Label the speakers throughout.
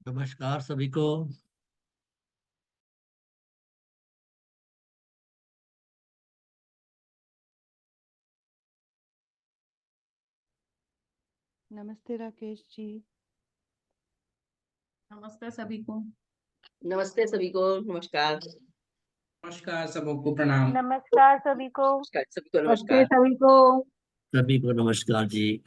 Speaker 1: नमस्कार सभी को।
Speaker 2: नमस्ते राकेश जी।
Speaker 3: नमस्ते सभी को।
Speaker 4: नमस्ते सभी को। नमस्कार।
Speaker 5: नमस्कार सबको प्रणाम।
Speaker 2: नमस्कार सभी को।
Speaker 4: नमस्कार सभी को।
Speaker 3: नमस्ते
Speaker 4: नमस्कार।
Speaker 3: सभी को।
Speaker 1: सभी को नमस्कार जी।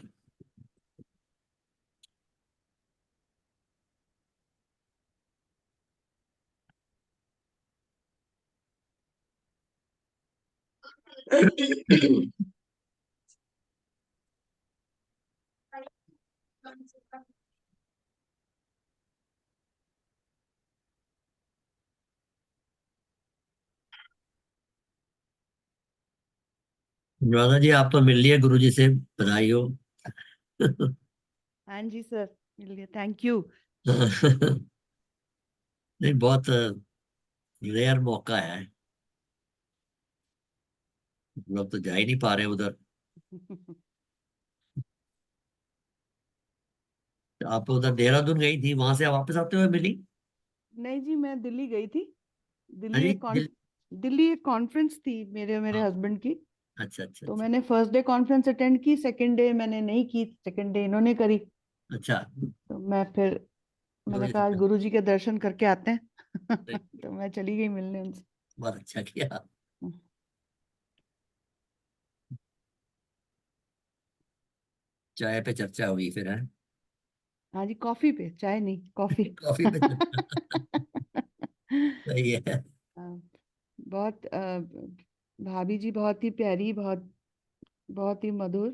Speaker 1: अनुराधा जी, आप तो मिल लिए गुरुजी से, बधाई हो।
Speaker 2: हाँ जी सर, मिलिए, थैंक यू।
Speaker 1: नहीं, बहुत रेयर मौका है। हम लोग तो जा ही नहीं पा रहे उधर। आप उधर देहरादून गई थी, वहां से आप वापस आते हुए मिली?
Speaker 2: नहीं जी, मैं दिल्ली गई थी।
Speaker 1: हाँ
Speaker 2: दिल्ली
Speaker 1: जी,
Speaker 2: एक दिल्ली एक कॉन्फ्रेंस थी मेरे मेरे
Speaker 1: हाँ,
Speaker 2: हस्बैंड की।
Speaker 1: अच्छा अच्छा
Speaker 2: तो
Speaker 1: अच्छा।
Speaker 2: मैंने फर्स्ट डे कॉन्फ्रेंस अटेंड की, सेकंड डे मैंने नहीं की, सेकंड डे इन्होंने करी।
Speaker 1: अच्छा।
Speaker 2: तो मैंने
Speaker 1: गुरुजी
Speaker 2: कहा आज
Speaker 1: से
Speaker 2: गुरु जी के दर्शन करके आते हैं।
Speaker 1: मिले।
Speaker 2: तो मैं चली गई मिलने उनसे।
Speaker 1: बहुत अच्छा किया। चाय पे चर्चा हुई फिर है?
Speaker 2: हाँ जी, कॉफी पे, चाय नहीं, कॉफी।
Speaker 1: कॉफी पे चर्चा। सही है।
Speaker 2: हाँ, बहुत भाभी जी बहुत ही प्यारी, बहुत बहुत ही मधुर।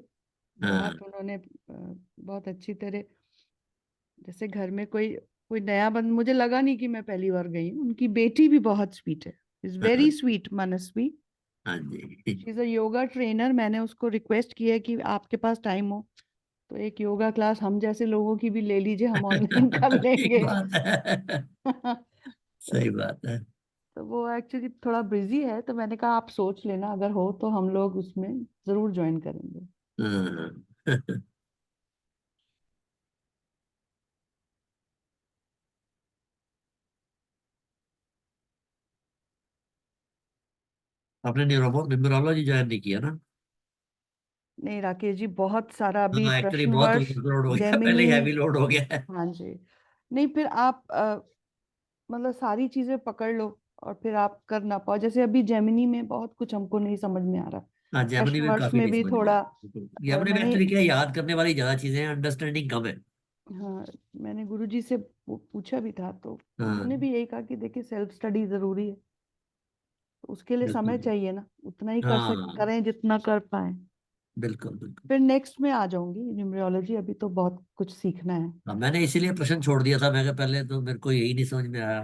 Speaker 1: हाँ
Speaker 2: बहुत उन्होंने बहुत अच्छी तरह, जैसे घर में कोई कोई नया बंद, मुझे लगा नहीं कि मैं पहली बार गई हूँ। उनकी बेटी भी बहुत स्वीट है, इज वेरी
Speaker 1: हाँ
Speaker 2: स्वीट, मनस्वी।
Speaker 1: हाँ जी।
Speaker 2: She is a yoga trainer. मैंने उसको रिक्वेस्ट किया कि आपके पास टाइम हो तो एक योगा क्लास हम जैसे लोगों की भी ले लीजिए, हम ऑनलाइन कर
Speaker 1: ठीक
Speaker 2: लेंगे।
Speaker 1: बात है।
Speaker 2: तो
Speaker 1: सही बात है।
Speaker 2: तो वो एक्चुअली थोड़ा बिजी है, तो मैंने कहा आप सोच लेना, अगर हो तो हम लोग उसमें जरूर ज्वाइन करेंगे।
Speaker 1: हाँ। आपने न्यूमरोलॉजी ज्वाइन नहीं किया ना?
Speaker 2: नहीं राकेश जी, बहुत सारा अभी
Speaker 1: हाँ, एक्चुअली बहुत
Speaker 2: प्रश्नवश,
Speaker 1: ओवरलोड हो गया, पहले
Speaker 2: जेमिनी।
Speaker 1: ही हैवी लोड हो गया है।
Speaker 2: हाँ जी। नहीं, फिर आप मतलब सारी चीजें पकड़ लो और फिर आप कर ना पाओ। जैसे अभी जेमिनी में बहुत कुछ हमको नहीं समझ में आ रहा।
Speaker 1: हाँ, जेमिनी में
Speaker 2: प्रश्नवश
Speaker 1: काफी
Speaker 2: में
Speaker 1: नहीं
Speaker 2: भी
Speaker 1: समझ में
Speaker 2: थोड़ा
Speaker 1: आया, बिल्कुल। जेमिनी में
Speaker 2: मैंने,
Speaker 1: एक्चुअली क्या है, याद करने वाली ज्यादा चीजें हैं, अंडरस्टैंडिंग कम है।
Speaker 2: हाँ, मैंने गुरुजी से पूछा भी था, तो
Speaker 1: हाँ,
Speaker 2: उन्होंने भी यही कहा कि देखिए सेल्फ स्टडी जरूरी है, तो उसके लिए समय
Speaker 1: बिल्कुल।
Speaker 2: चाहिए ना, उतना ही
Speaker 1: हाँ,
Speaker 2: करें जितना कर पाए।
Speaker 1: बिल्कुल बिल्कुल।
Speaker 2: फिर नेक्स्ट में आ जाऊंगी न्यूमरोलॉजी, अभी तो बहुत कुछ सीखना है।
Speaker 1: हाँ, मैंने इसीलिए प्रश्न छोड़ दिया था। मैं कहा पहले तो मेरे को यही नहीं समझ में आया,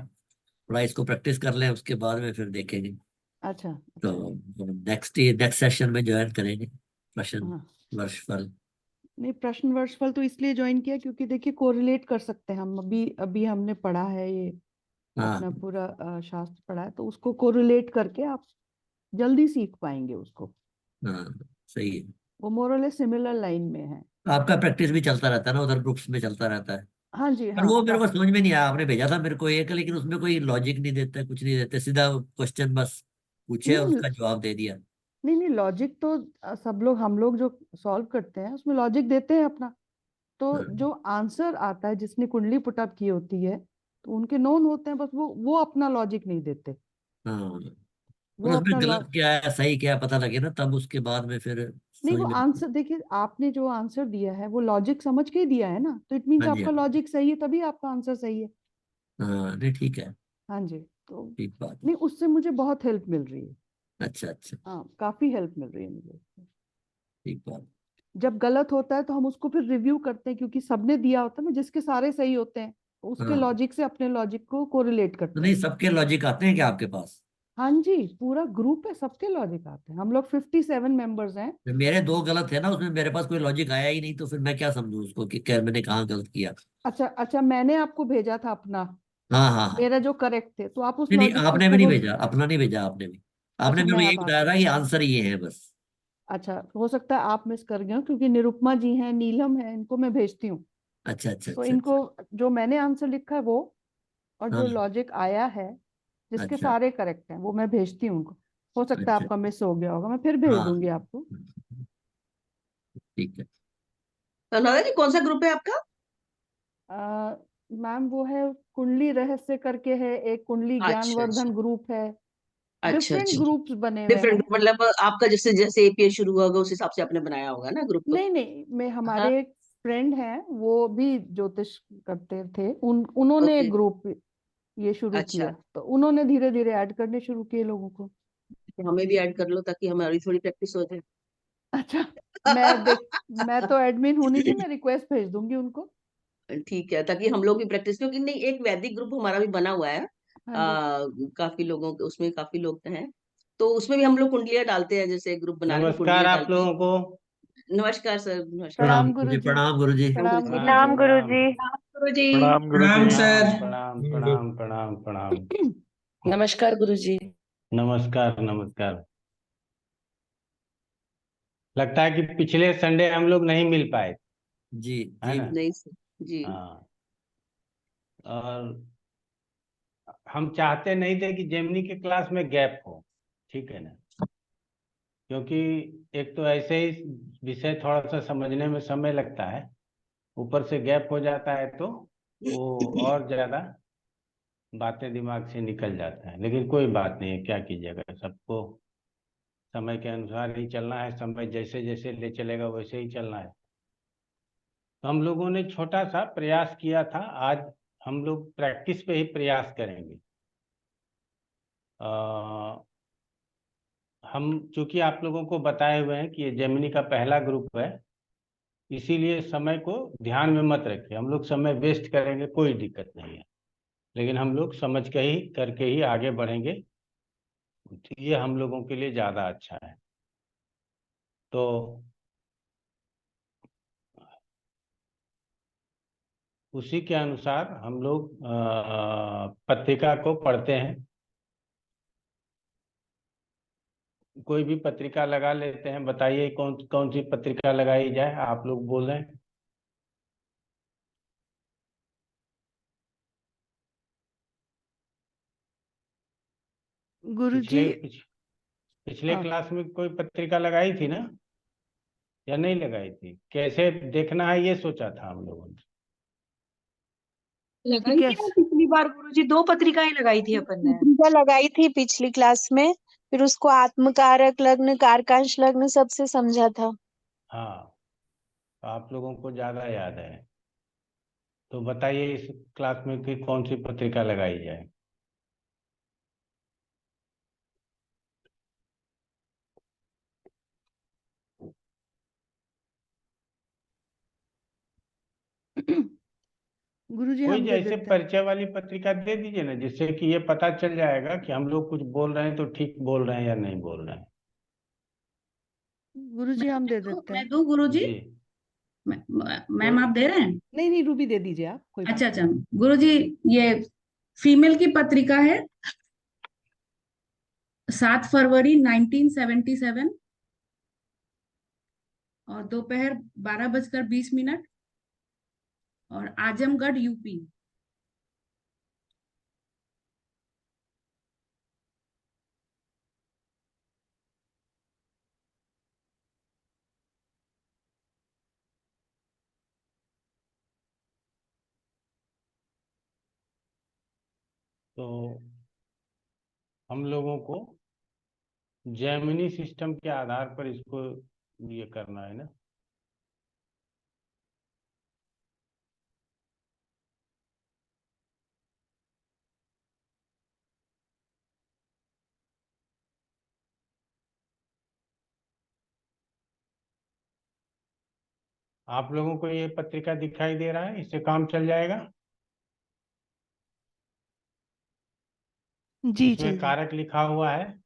Speaker 1: थोड़ा इसको प्रैक्टिस कर लें, उसके बाद में फिर देखेंगे।
Speaker 2: अच्छा
Speaker 1: तो
Speaker 2: अच्छा।
Speaker 1: नेक्स्ट सेशन में ज्वाइन करेंगे प्रश्न
Speaker 2: हाँ,
Speaker 1: वर्षफल।
Speaker 2: नहीं, प्रश्न वर्षफल तो इसलिए ज्वाइन किया क्योंकि देखिए कोरिलेट कर सकते हैं हम। अभी अभी हमने पढ़ा है ये,
Speaker 1: हाँ
Speaker 2: अपना पूरा शास्त्र पढ़ा है, तो उसको कोरिलेट करके आप जल्दी सीख पाएंगे उसको।
Speaker 1: हाँ, सही है।
Speaker 2: वो मोरलेस सिमिलर लाइन में है।
Speaker 1: आपका प्रैक्टिस भी चलता रहता है ना, उधर ग्रुप्स में चलता रहता है।
Speaker 2: हाँ जी,
Speaker 1: पर
Speaker 2: हाँ,
Speaker 1: वो मेरे को समझ में नहीं आया, आपने भेजा था मेरे को एक, लेकिन उसमें कोई लॉजिक नहीं देता, कुछ नहीं देते, सीधा क्वेश्चन बस पूछे और
Speaker 2: नहीं
Speaker 1: उसका जवाब दे दिया।
Speaker 2: नहीं नहीं, लॉजिक तो सब लोग, हम लोग जो सॉल्व करते हैं उसमें लॉजिक देते हैं अपना। तो
Speaker 1: हाँ
Speaker 2: जो आंसर आता है, जिसने कुंडली पुटअप की होती है, तो उनके नोन होते हैं, बस वो अपना लॉजिक नहीं देते।
Speaker 1: हाँ। पर
Speaker 2: वो
Speaker 1: उसमें
Speaker 2: अपना
Speaker 1: गलत क्या है सही क्या है पता लगे ना, तब उसके बाद में फिर
Speaker 2: नहीं,
Speaker 1: समझ
Speaker 2: वो
Speaker 1: में आता है।
Speaker 2: आंसर देखिए, आपने जो आंसर दिया है वो लॉजिक समझ के ही दिया है ना, तो इट मीन्स
Speaker 1: हाँ जी,
Speaker 2: आपका
Speaker 1: हाँ।
Speaker 2: लॉजिक सही है, तभी आपका आंसर सही है।
Speaker 1: हाँ, नहीं ठीक है।
Speaker 2: हाँ जी। तो
Speaker 1: ठीक बात है।
Speaker 2: नहीं, उससे मुझे बहुत हेल्प मिल रही है।
Speaker 1: अच्छा अच्छा।
Speaker 2: हाँ, काफी हेल्प मिल रही है मुझे।
Speaker 1: ठीक बात।
Speaker 2: जब गलत होता है तो हम उसको फिर रिव्यू करते हैं, क्योंकि सबने दिया होता है ना, जिसके सारे सही होते हैं, तो उसके
Speaker 1: हाँ,
Speaker 2: लॉजिक से अपने लॉजिक को कोरिलेट
Speaker 1: तो
Speaker 2: करते
Speaker 1: नहीं
Speaker 2: हैं।
Speaker 1: सबके लॉजिक आते हैं क्या आपके पास?
Speaker 2: हाँ जी, पूरा ग्रुप है, सबके लॉजिक आते हैं। हम लोग 57 मेंबर्स हैं।
Speaker 1: जब मेरे दो गलत है ना, उसमें मेरे पास कोई लॉजिक आया ही नहीं, तो फिर मैं क्या समझूं उसको कि क्या मैंने कहाँ गलत किया।
Speaker 2: अच्छा अच्छा, मैंने आपको भेजा था अपना,
Speaker 1: हाँ हाँ हाँ।
Speaker 2: मेरा जो करेक्ट थे, तो आप उस
Speaker 1: नहीं नहीं,
Speaker 2: लॉजिक को
Speaker 1: आपने भी नहीं
Speaker 2: फॉलो।
Speaker 1: भेजा, अपना नहीं भेजा आपने भी। आपने
Speaker 2: अच्छा,
Speaker 1: मेरे
Speaker 2: मैं
Speaker 1: को यही
Speaker 2: अब
Speaker 1: बताया
Speaker 2: आपको,
Speaker 1: था कि आंसर ये है बस।
Speaker 2: अच्छा, हो सकता है आप मिस कर गए हो, क्योंकि निरुपमा जी हैं, नीलम है, इनको मैं भेजती हूँ।
Speaker 1: अच्छा अच्छा
Speaker 2: तो
Speaker 1: अच्छा
Speaker 2: इनको जो मैंने आंसर लिखा है वो, और
Speaker 1: हाँ
Speaker 2: जो लॉजिक आया है जिसके
Speaker 1: अच्छा
Speaker 2: सारे करेक्ट हैं, वो मैं भेजती हूँ उनको। हो सकता है
Speaker 1: अच्छा
Speaker 2: आपका मिस हो गया होगा, मैं फिर भेज
Speaker 1: हाँ
Speaker 2: दूंगी आपको।
Speaker 1: ठीक है।
Speaker 4: अनुराधा जी, कौन सा ग्रुप है आपका?
Speaker 2: आ, मैम वो है, कुंडली रहस्य करके है, एक कुंडली
Speaker 4: अच्छा अच्छा
Speaker 2: ज्ञानवर्धन ग्रुप है।
Speaker 4: अच्छा
Speaker 2: डिफरेंट
Speaker 4: अच्छा।
Speaker 2: ग्रुप्स बने हुए
Speaker 4: डिफरेंट,
Speaker 2: हैं।
Speaker 4: मतलब आपका जैसे जैसे एपीए शुरू हुआ होगा उस हिसाब से आपने बनाया होगा ना ग्रुप को।
Speaker 2: नहीं नहीं, मैं
Speaker 4: हाँ।
Speaker 2: हमारे एक फ्रेंड हैं, वो भी ज्योतिष करते थे, उन्होंने
Speaker 4: ओके।
Speaker 2: एक ग्रुप ये शुरू
Speaker 4: अच्छा,
Speaker 2: किया, तो उन्होंने धीरे धीरे ऐड करने शुरू किए लोगों को।
Speaker 4: तो हमें भी ऐड कर लो ताकि हमारी थोड़ी प्रैक्टिस हो जाए।
Speaker 2: अच्छा, मैं देख मैं तो एडमिन हूं नहीं, कि मैं रिक्वेस्ट भेज दूंगी उनको।
Speaker 4: ठीक है, ताकि हम लोग भी प्रैक्टिस, क्योंकि नहीं, एक वैदिक ग्रुप हमारा भी बना हुआ है।
Speaker 2: हाँ जी।
Speaker 4: काफी लोगों के उसमें काफी लोग हैं, तो उसमें भी हम लोग कुंडलियां डालते हैं, जैसे ग्रुप बना के
Speaker 5: नमस्कार
Speaker 4: कुंडलियां
Speaker 5: आप
Speaker 4: डालते हैं।
Speaker 5: लोगों को।
Speaker 4: नमस्कार सर, नमस्कार।
Speaker 1: प्रणाम
Speaker 2: प्रणाम
Speaker 1: गुरुजी,
Speaker 2: गुरुजी।
Speaker 1: प्रणाम गुरुजी।
Speaker 2: प्रणाम
Speaker 5: प्रणाम
Speaker 2: गुरुजी।
Speaker 5: प्रणाम
Speaker 4: गुरुजी।
Speaker 3: प्रणाम गुरुजी।
Speaker 5: प्रणाम सर।
Speaker 3: प्रणाम
Speaker 5: प्रणाम।
Speaker 3: प्रणाम प्रणाम प्रणाम।
Speaker 6: नमस्कार गुरुजी।
Speaker 5: नमस्कार नमस्कार। लगता है कि पिछले संडे हम लोग नहीं मिल पाए,
Speaker 1: जी
Speaker 5: है
Speaker 1: जी।
Speaker 5: ना?
Speaker 4: नहीं सर जी।
Speaker 5: हाँ। और हम चाहते नहीं थे कि जेमिनी के क्लास में गैप हो, ठीक है ना? क्योंकि एक तो ऐसे ही विषय थोड़ा सा समझने में समय लगता है, ऊपर से गैप हो जाता है तो वो और ज्यादा बातें दिमाग से निकल जाता है। लेकिन कोई बात नहीं है, क्या कीजिएगा, सबको समय के अनुसार ही चलना है, समय जैसे जैसे ले चलेगा वैसे ही चलना है। तो हम लोगों ने छोटा सा प्रयास किया था, आज हम लोग प्रैक्टिस पे ही प्रयास करेंगे। आ, हम चूंकि आप लोगों को बताए हुए हैं कि ये जेमिनी का पहला ग्रुप है, इसीलिए समय को ध्यान में मत रखिए। हम लोग समय वेस्ट करेंगे कोई दिक्कत नहीं है, लेकिन हम लोग समझ के ही करके ही आगे बढ़ेंगे, तो ये हम लोगों के लिए ज़्यादा अच्छा है। तो उसी के अनुसार हम लोग पत्रिका को पढ़ते हैं। कोई भी पत्रिका लगा लेते हैं, बताइए कौन कौन सी पत्रिका लगाई जाए, आप लोग बोल रहे हैं।
Speaker 2: गुरुजी।
Speaker 5: पिछले
Speaker 2: हाँ,
Speaker 5: क्लास में कोई पत्रिका लगाई थी ना, या नहीं लगाई थी? कैसे देखना है ये सोचा था हम लोगों ने।
Speaker 2: कि
Speaker 7: लगाई थी ना
Speaker 2: कैसे।
Speaker 7: पिछली बार गुरुजी, 2 पत्रिकाएं लगाई थी अपन ने।
Speaker 8: पत्रिका लगाई थी पिछली क्लास में, फिर उसको आत्मकारक लग्न, कारकांश लग्न सबसे समझा था।
Speaker 5: हाँ, तो आप लोगों को ज्यादा याद है, तो बताइए इस क्लास में कि कौन सी पत्रिका लगाई जाए।
Speaker 2: गुरुजी
Speaker 5: कोई
Speaker 2: हम दे
Speaker 5: जैसे
Speaker 2: देते हैं।
Speaker 5: परिचय वाली पत्रिका दे दीजिए ना, जिससे कि ये पता चल जाएगा कि हम लोग कुछ बोल रहे हैं तो ठीक बोल रहे हैं या नहीं बोल रहे हैं।
Speaker 2: गुरुजी हम दे देते
Speaker 7: मैं
Speaker 2: हैं।
Speaker 7: दूं गुरुजी?
Speaker 5: जी।
Speaker 7: मैम
Speaker 5: कोई
Speaker 7: आप दे रहे हैं?
Speaker 2: नहीं नहीं, रूबी दे दीजिए आप, कोई बात
Speaker 7: अच्छा अच्छा गुरुजी, ये फीमेल की पत्रिका है, 7 फरवरी 1977, और दोपहर 12:20 और आजमगढ़ यूपी।
Speaker 5: तो हम लोगों को जेमिनी सिस्टम के आधार पर इसको ये करना है ना। आप लोगों को ये पत्रिका दिखाई दे रहा है, इससे काम चल जाएगा?
Speaker 2: है। जी
Speaker 5: इसमें
Speaker 2: चल जाए।
Speaker 5: कारक लिखा हुआ है,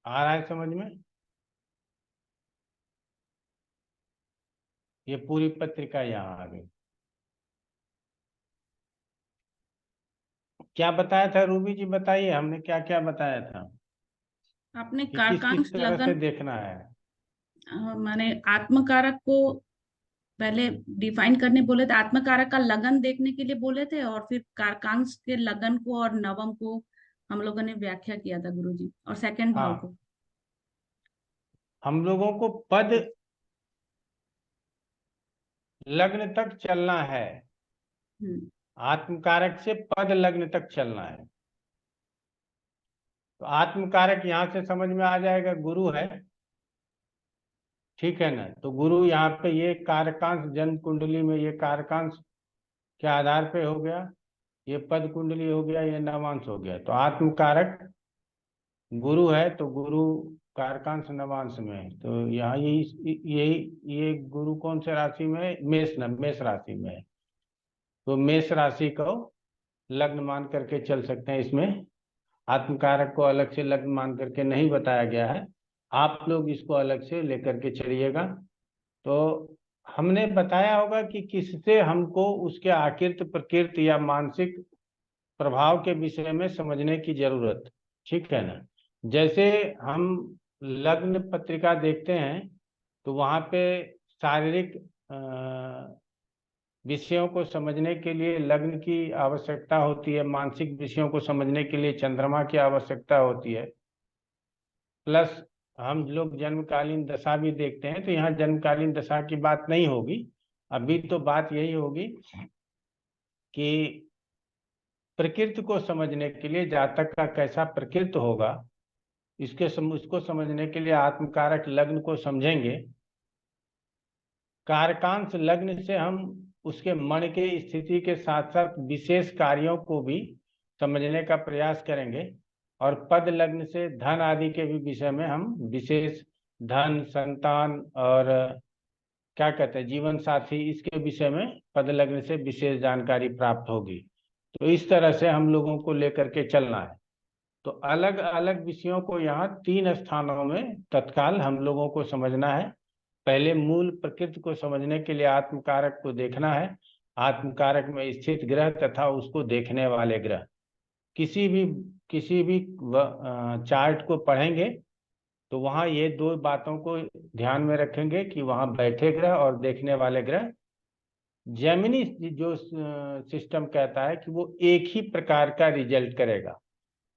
Speaker 5: आ रहा है समझ में? ये पूरी पत्रिका यहाँ आ गई। क्या बताया था रूबी जी, बताइए हमने क्या क्या बताया था
Speaker 7: आपने
Speaker 5: कि किस किस
Speaker 7: कारकांश
Speaker 5: तरह से
Speaker 7: लगन,
Speaker 5: देखना है।
Speaker 7: माने आत्मकारक को पहले डिफाइन करने बोले थे, आत्मकारक का लगन देखने के लिए बोले थे, और फिर कारकांश के लगन को और नवम को हम लोगों ने व्याख्या किया था गुरुजी, और सेकंड भाव
Speaker 5: हाँ,
Speaker 7: को।
Speaker 5: हम लोगों को पद लग्न तक चलना है, आत्मकारक से पद लग्न तक चलना है। तो आत्मकारक यहां से समझ में आ जाएगा, गुरु है, ठीक है ना। तो गुरु यहाँ पे ये कारकांश जन्म कुंडली में ये कारकांश के आधार पे हो गया, ये पद कुंडली हो गया, ये नवांश हो गया। तो आत्मकारक गुरु है, तो गुरु कारकांश नवांश में है। तो यहाँ ये गुरु कौन से राशि में है? मेष राशि में है। तो मेष राशि को लग्न मान करके चल सकते हैं। इसमें आत्मकारक को अलग से लग्न मान करके नहीं बताया गया है, आप लोग इसको अलग से लेकर के चलिएगा। तो हमने बताया होगा कि किससे हमको उसके आकृत प्रकृत या मानसिक प्रभाव के विषय में समझने की जरूरत, ठीक है ना। जैसे हम लग्न पत्रिका देखते हैं तो वहाँ पे शारीरिक विषयों को समझने के लिए लग्न की आवश्यकता होती है, मानसिक विषयों को समझने के लिए चंद्रमा की आवश्यकता होती है, प्लस हम लोग जन्मकालीन दशा भी देखते हैं। तो यहाँ जन्मकालीन दशा की बात नहीं होगी, अभी तो बात यही होगी कि प्रकृति को समझने के लिए जातक का कैसा प्रकृति होगा, उसको समझने के लिए आत्मकारक लग्न को समझेंगे। कारकांश लग्न से हम उसके मन के स्थिति के साथ साथ विशेष कार्यों को भी समझने का प्रयास करेंगे, और पद लग्न से धन आदि के भी विषय में हम विशेष धन, संतान और क्या कहते हैं जीवन साथी, इसके विषय में पद लग्न से विशेष जानकारी प्राप्त होगी। तो इस तरह से हम लोगों को लेकर के चलना है। तो अलग अलग विषयों को यहाँ 3 स्थानों में तत्काल हम लोगों को समझना है। पहले मूल प्रकृति को समझने के लिए आत्मकारक को देखना है, आत्मकारक में स्थित ग्रह तथा उसको देखने वाले ग्रह। किसी भी चार्ट को पढ़ेंगे तो वहाँ ये 2 बातों को ध्यान में रखेंगे कि वहाँ बैठे ग्रह और देखने वाले ग्रह। जेमिनी जो सिस्टम कहता है कि वो एक ही प्रकार का रिजल्ट करेगा।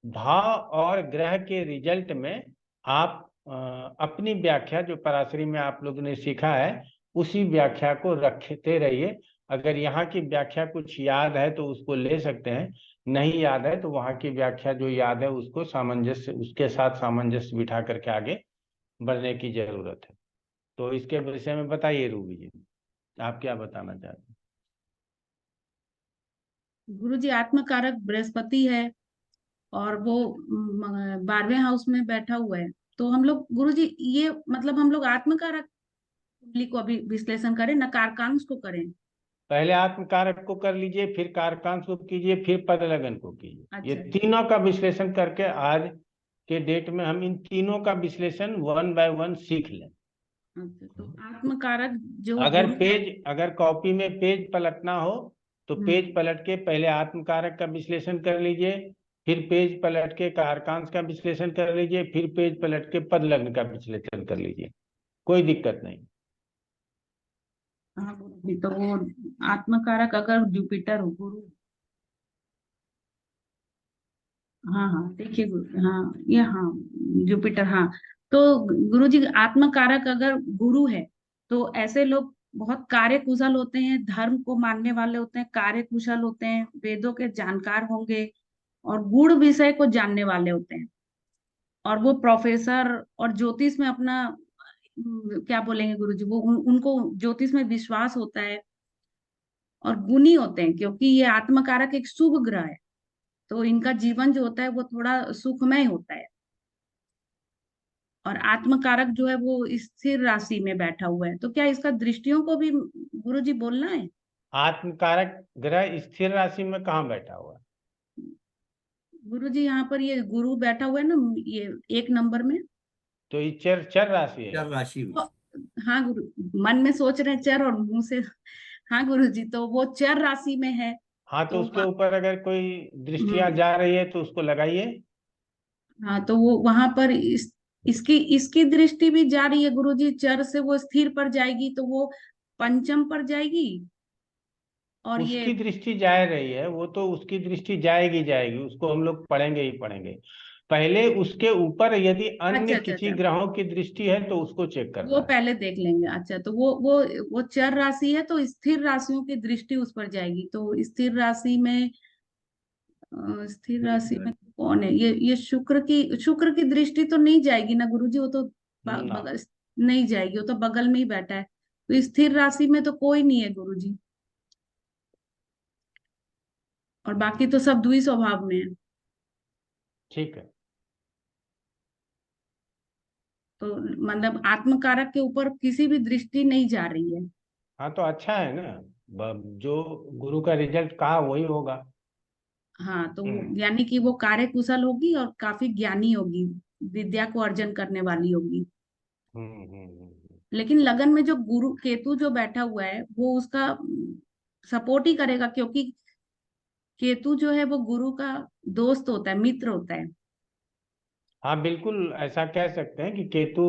Speaker 5: भाव और ग्रह के रिजल्ट में आप अपनी व्याख्या जो पराशरी में आप लोगों ने सीखा है उसी व्याख्या को रखते रहिए। अगर यहाँ की व्याख्या कुछ याद है तो उसको ले सकते हैं, नहीं याद है तो वहाँ की व्याख्या जो याद है उसको उसके साथ सामंजस्य बिठा करके आगे बढ़ने की जरूरत है। तो इसके विषय में बताइए रूबी जी, आप क्या बताना चाहते हैं?
Speaker 7: गुरुजी आत्मकारक बृहस्पति है और वो 12वें हाउस में बैठा हुआ है। तो हम लोग गुरुजी ये मतलब हम लोग आत्मकारक कुंडली को अभी विश्लेषण करें ना कारकांश को करें?
Speaker 5: पहले आत्मकारक को कर लीजिए, फिर कारकांश को कीजिए, फिर पद लगन को कीजिए।
Speaker 7: अच्छा।
Speaker 5: ये तीनों का विश्लेषण करके आज के डेट में हम इन तीनों का विश्लेषण 1 बाय 1 सीख लें।
Speaker 7: अच्छा, तो आत्मकारक जो
Speaker 5: अगर कॉपी में पेज पलटना हो तो पेज पलट के पहले आत्मकारक का विश्लेषण कर लीजिए, फिर पेज पलट के कारकांश का विश्लेषण कर लीजिए, फिर पेज पलट के पद लग्न का विश्लेषण कर लीजिए, कोई दिक्कत नहीं।
Speaker 7: हाँ गुरुजी, तो वो आत्मकारक अगर जुपिटर हो गुरु, हाँ देखिए गुरु, हाँ ये हाँ जुपिटर, हाँ तो गुरुजी आत्मकारक अगर गुरु है तो ऐसे लोग बहुत कार्य कुशल होते हैं, धर्म को मानने वाले होते हैं, कार्य कुशल होते हैं, वेदों के जानकार होंगे और गूढ़ विषय को जानने वाले होते हैं, और वो प्रोफेसर और ज्योतिष में अपना क्या बोलेंगे गुरुजी, वो उनको ज्योतिष में विश्वास होता है और गुणी होते हैं, क्योंकि ये आत्मकारक एक शुभ ग्रह है तो इनका जीवन जो होता है वो थोड़ा सुखमय होता है। और आत्मकारक जो है वो स्थिर राशि में बैठा हुआ है, तो क्या इसका दृष्टियों को भी गुरुजी बोलना है?
Speaker 5: आत्मकारक ग्रह स्थिर राशि में कहाँ बैठा हुआ है
Speaker 7: गुरुजी? यहाँ पर ये गुरु बैठा हुआ है ना, ये 1 नंबर में।
Speaker 5: तो ये चर राशि है।
Speaker 1: चर राशि में।
Speaker 7: तो, हाँ गुरु, मन में सोच रहे हैं चर और मुंह से हाँ गुरुजी, तो वो चर राशि में है।
Speaker 5: हाँ तो उसके ऊपर अगर कोई दृष्टियां जा रही है तो उसको लगाइए।
Speaker 7: हाँ तो वो वहां पर इसकी इसकी दृष्टि भी जा रही है गुरुजी, चर से वो स्थिर पर जाएगी तो वो पंचम पर जाएगी। और ये
Speaker 5: उसकी दृष्टि जा रही है, वो तो उसकी दृष्टि जाएगी जाएगी, उसको हम लोग पढ़ेंगे ही पढ़ेंगे। पहले उसके ऊपर यदि अन्य
Speaker 7: अच्छा
Speaker 5: किसी
Speaker 7: अच्छा,
Speaker 5: ग्रहों की दृष्टि है तो उसको चेक
Speaker 7: वो
Speaker 5: करना है।
Speaker 7: पहले देख लेंगे। अच्छा, तो वो चर राशि है तो स्थिर राशियों की दृष्टि उस पर जाएगी। तो स्थिर राशि में स्थिर राशि में कौन है? ये शुक्र की दृष्टि तो नहीं जाएगी ना गुरुजी, वो तो
Speaker 5: ना,
Speaker 7: बगल नहीं जाएगी, वो तो बगल में ही बैठा है। तो स्थिर राशि में तो कोई नहीं है गुरुजी, और बाकी तो सब द्वि स्वभाव में है।
Speaker 5: ठीक है।
Speaker 7: तो मतलब आत्मकारक के ऊपर किसी भी दृष्टि नहीं जा रही है।
Speaker 5: हाँ तो अच्छा है ना, जो गुरु का रिजल्ट कहा वही होगा।
Speaker 7: हाँ, तो यानी कि वो कार्य कुशल होगी और काफी ज्ञानी होगी, विद्या को अर्जन करने वाली होगी। लेकिन लगन में जो गुरु केतु जो बैठा हुआ है वो उसका सपोर्ट ही करेगा, क्योंकि केतु जो है वो गुरु का दोस्त होता है, मित्र होता है।
Speaker 5: हाँ बिल्कुल, ऐसा कह सकते हैं कि केतु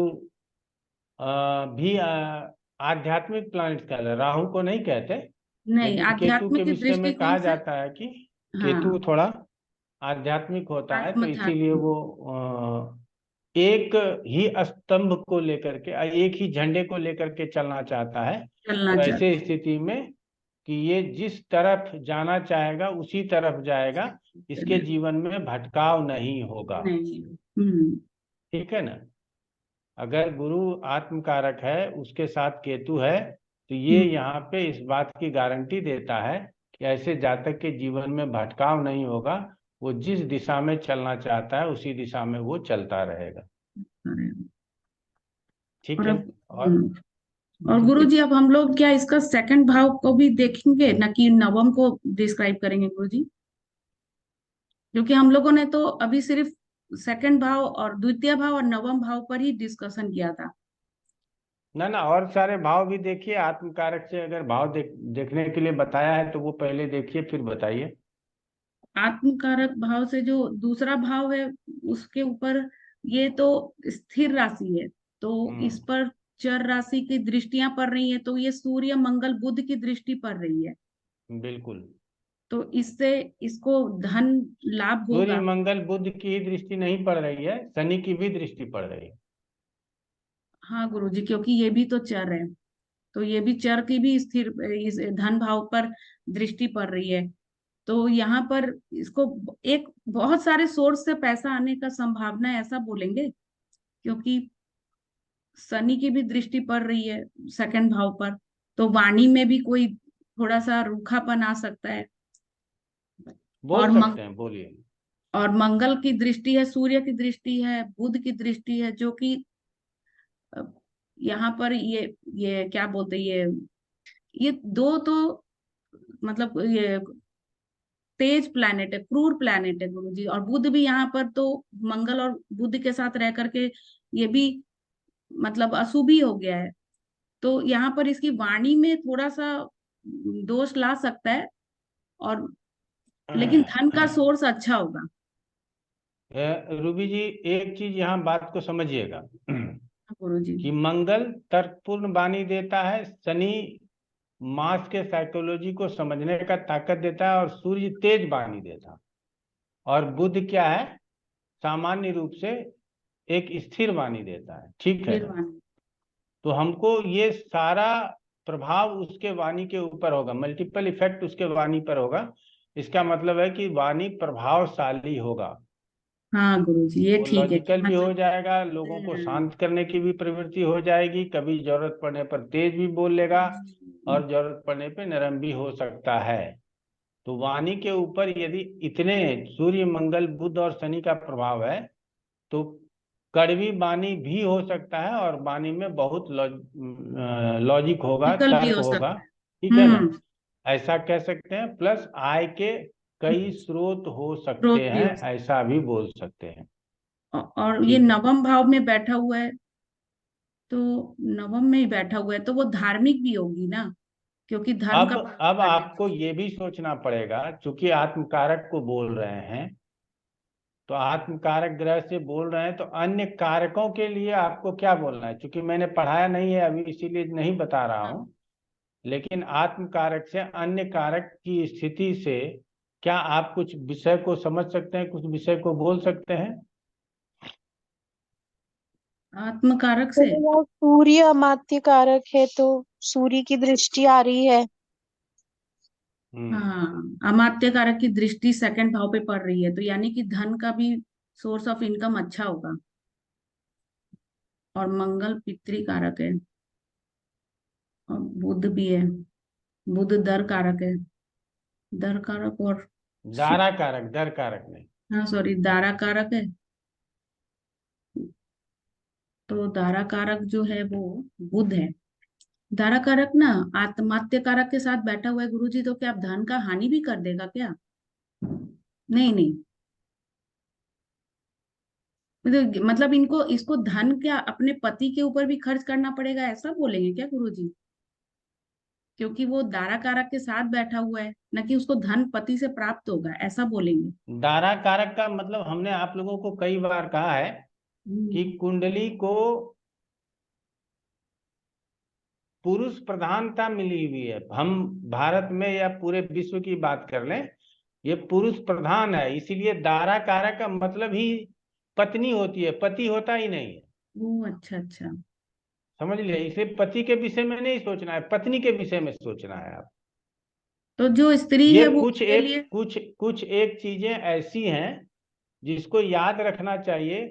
Speaker 5: भी आध्यात्मिक प्लैनेट कहलाता है, राहु को नहीं कहते।
Speaker 7: नहीं,
Speaker 5: लेकिन केतु
Speaker 7: आध्यात्म
Speaker 5: के
Speaker 7: की
Speaker 5: विषय में
Speaker 7: दृष्टिकोण
Speaker 5: कहा
Speaker 7: से।
Speaker 5: जाता है कि केतु
Speaker 7: हाँ,
Speaker 5: थोड़ा आध्यात्मिक होता है, तो इसीलिए
Speaker 7: आत्मध्यात्म
Speaker 5: वो एक ही स्तंभ को लेकर के, एक ही झंडे को लेकर के चलना चाहता है।
Speaker 7: चलना
Speaker 5: तो
Speaker 7: चाहता
Speaker 5: ऐसे स्थिति में कि ये जिस तरफ जाना चाहेगा उसी तरफ जाएगा, इसके
Speaker 7: है।
Speaker 5: जीवन में भटकाव नहीं होगा।
Speaker 7: नहीं।
Speaker 5: ठीक है ना। अगर गुरु आत्मकारक है, उसके साथ केतु है, तो ये
Speaker 7: हम्म,
Speaker 5: यहाँ पे इस बात की गारंटी देता है कि ऐसे जातक के जीवन में भटकाव नहीं होगा। वो जिस दिशा में चलना चाहता है उसी दिशा में वो चलता रहेगा।
Speaker 7: अरे,
Speaker 5: ठीक
Speaker 7: और
Speaker 5: है।
Speaker 7: अब
Speaker 5: और
Speaker 7: और गुरु जी, अब हम लोग क्या इसका सेकंड भाव को भी देखेंगे ना, कि नवम को डिस्क्राइब करेंगे गुरु जी? क्योंकि हम लोगों ने तो अभी सिर्फ सेकंड भाव और द्वितीय भाव और नवम भाव पर ही डिस्कशन किया था।
Speaker 5: ना ना, और सारे भाव भी देखिए। आत्मकारक से अगर भाव देखने के लिए बताया है तो वो पहले देखिए फिर बताइए।
Speaker 7: आत्मकारक भाव से जो दूसरा भाव है उसके ऊपर, ये तो स्थिर राशि है, तो इस पर चर राशि की दृष्टियां पड़ रही है, तो ये सूर्य मंगल बुध की दृष्टि पड़ रही है।
Speaker 5: बिल्कुल।
Speaker 7: तो इससे इसको धन लाभ
Speaker 5: सूर्य
Speaker 7: होगा।
Speaker 5: मंगल बुध की ही दृष्टि नहीं पड़ रही है, शनि की भी दृष्टि पड़ रही है।
Speaker 7: हाँ गुरुजी, क्योंकि ये भी तो चर है, तो ये भी चर की भी स्थिर इस धन भाव पर दृष्टि पड़ रही है। तो यहाँ पर इसको एक बहुत सारे सोर्स से पैसा आने का संभावना है, ऐसा बोलेंगे, क्योंकि शनि की भी दृष्टि पड़ रही है सेकंड भाव पर। तो वाणी में भी कोई थोड़ा सा रूखापन आ सकता है। और
Speaker 5: बोल सकते हैं, बोलिए।
Speaker 7: और मंगल की दृष्टि है, सूर्य की दृष्टि है, बुध की दृष्टि है, जो कि अ, यहाँ पर ये क्या बोलते हैं, ये दो तो मतलब ये तेज प्लैनेट है, क्रूर प्लैनेट है गुरुजी। और बुध भी यहाँ पर तो मंगल और बुध के साथ रह करके ये भी मतलब अशुभ ही हो गया है। तो यहाँ पर इसकी वाणी में थोड़ा सा दोष ला सकता है। और लेकिन धन का सोर्स अच्छा होगा।
Speaker 5: रूबी जी, एक चीज यहाँ बात को समझिएगा
Speaker 7: गुरुजी,
Speaker 5: कि मंगल तर्कपूर्ण वाणी देता है, शनि मास के साइकोलॉजी को समझने का ताकत देता है, और सूर्य तेज वाणी देता है, और बुध क्या है, सामान्य रूप से एक स्थिर वाणी देता है। ठीक है
Speaker 7: फिर
Speaker 5: ना।
Speaker 7: वाणी।
Speaker 5: तो हमको ये सारा प्रभाव उसके वाणी के ऊपर होगा, मल्टीपल इफेक्ट उसके वाणी पर होगा। इसका मतलब है कि वाणी प्रभावशाली होगा।
Speaker 7: हाँ गुरुजी, ये
Speaker 5: वो
Speaker 7: ठीक है कि
Speaker 5: लॉजिकल भी हो
Speaker 7: मतलब
Speaker 5: जाएगा, लोगों को शांत करने की भी प्रवृत्ति हो जाएगी, कभी जरूरत पड़ने पर तेज भी बोल लेगा, और जरूरत पड़ने पे नरम भी हो सकता है। तो वाणी के ऊपर यदि इतने सूर्य मंगल बुध और शनि का प्रभाव है, तो कड़वी वाणी भी हो सकता है, और वाणी में बहुत लॉजिक होगा,
Speaker 7: विकल्प भी
Speaker 5: तर्क
Speaker 7: हो
Speaker 5: होगा।
Speaker 7: सकता है।
Speaker 5: ठीक है ना।
Speaker 7: हम्म,
Speaker 5: ऐसा कह सकते हैं। प्लस आय के कई स्रोत हो सकते
Speaker 7: स्रोत भी
Speaker 5: हैं,
Speaker 7: हो सकता
Speaker 5: ऐसा भी बोल सकते हैं।
Speaker 7: है। और ये
Speaker 5: ठीक है।
Speaker 7: नवम भाव में बैठा हुआ है, तो नवम में ही बैठा हुआ है तो वो धार्मिक भी होगी ना, क्योंकि धर्म का पालन
Speaker 5: अब
Speaker 7: करने
Speaker 5: आपको
Speaker 7: वाली।
Speaker 5: ये भी सोचना पड़ेगा, चूंकि आत्मकारक को बोल रहे हैं, तो आत्म कारक ग्रह से बोल रहे हैं, तो अन्य कारकों के लिए आपको क्या बोलना है? क्योंकि मैंने पढ़ाया नहीं है अभी, इसीलिए नहीं बता रहा हूँ। लेकिन आत्म कारक से अन्य कारक की स्थिति से क्या आप कुछ विषय को समझ सकते हैं, कुछ विषय को बोल सकते हैं?
Speaker 7: आत्म कारक
Speaker 8: तो
Speaker 7: से
Speaker 8: यह सूर्य अमात्य कारक है, तो सूर्य की दृष्टि आ रही है।
Speaker 7: हाँ, अमात्य कारक की दृष्टि सेकंड भाव पे पड़ रही है, तो यानी कि धन का भी सोर्स ऑफ इनकम अच्छा होगा। और मंगल पितृ कारक है, और बुध भी है। बुध दर कारक है। दर कारक और
Speaker 5: दारा कारक, दर कारक नहीं।
Speaker 7: हाँ सॉरी, दारा कारक है। तो दारा कारक जो है वो बुध है। दारा कारक ना आत्मात्य कारक के साथ बैठा हुआ है गुरुजी, तो क्या धन का हानि भी कर देगा क्या? नहीं नहीं, मतलब इनको इसको धन क्या अपने पति के ऊपर भी खर्च करना पड़ेगा, ऐसा बोलेंगे क्या गुरुजी? क्योंकि वो दारा कारक के साथ बैठा हुआ है, न कि उसको धन पति से प्राप्त होगा, ऐसा बोलेंगे।
Speaker 5: दारा कारक का मतलब हमने आप लोगों को कई बार कहा है कि कुंडली को पुरुष प्रधानता मिली हुई है। हम भारत में या पूरे विश्व की बात कर लें, ये पुरुष प्रधान है, इसीलिए दारा कारक का मतलब ही पत्नी होती है, पति होता ही नहीं है।
Speaker 7: ओ अच्छा अच्छा।
Speaker 5: समझ लिया? इसे पति के विषय में नहीं सोचना है, पत्नी के विषय में सोचना है आप।
Speaker 7: तो जो स्त्री
Speaker 5: ये
Speaker 7: है वो
Speaker 5: कुछ
Speaker 7: उसके लिए
Speaker 5: एक कुछ एक चीजें ऐसी हैं जिसको याद रखना चाहिए,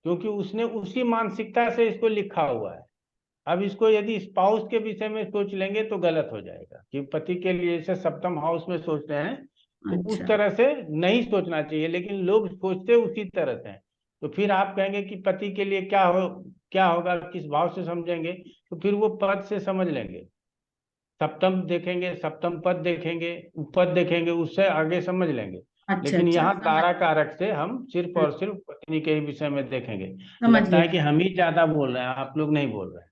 Speaker 5: क्योंकि उसने उसी मानसिकता से इसको लिखा हुआ है। अब इसको यदि स्पाउस के विषय में सोच लेंगे तो गलत हो जाएगा, कि पति के लिए जैसे सप्तम हाउस में सोचते हैं, तो उस
Speaker 7: अच्छा
Speaker 5: तरह से नहीं सोचना चाहिए, लेकिन लोग सोचते उसी तरह से हैं। तो फिर आप कहेंगे कि पति के लिए क्या होगा, किस भाव से समझेंगे, तो फिर वो पद से समझ लेंगे। सप्तम देखेंगे, सप्तम पद देखेंगे, पद देखेंगे, उससे आगे समझ लेंगे।
Speaker 7: अच्छा
Speaker 5: लेकिन
Speaker 7: अच्छा,
Speaker 5: यहाँ
Speaker 7: समझ
Speaker 5: तारा कारक से हम सिर्फ
Speaker 7: हम्म,
Speaker 5: और सिर्फ पत्नी के ही विषय में देखेंगे।
Speaker 7: समझ
Speaker 5: लगता है
Speaker 7: गया।
Speaker 5: कि हम ही ज्यादा बोल रहे हैं, आप लोग नहीं बोल रहे हैं।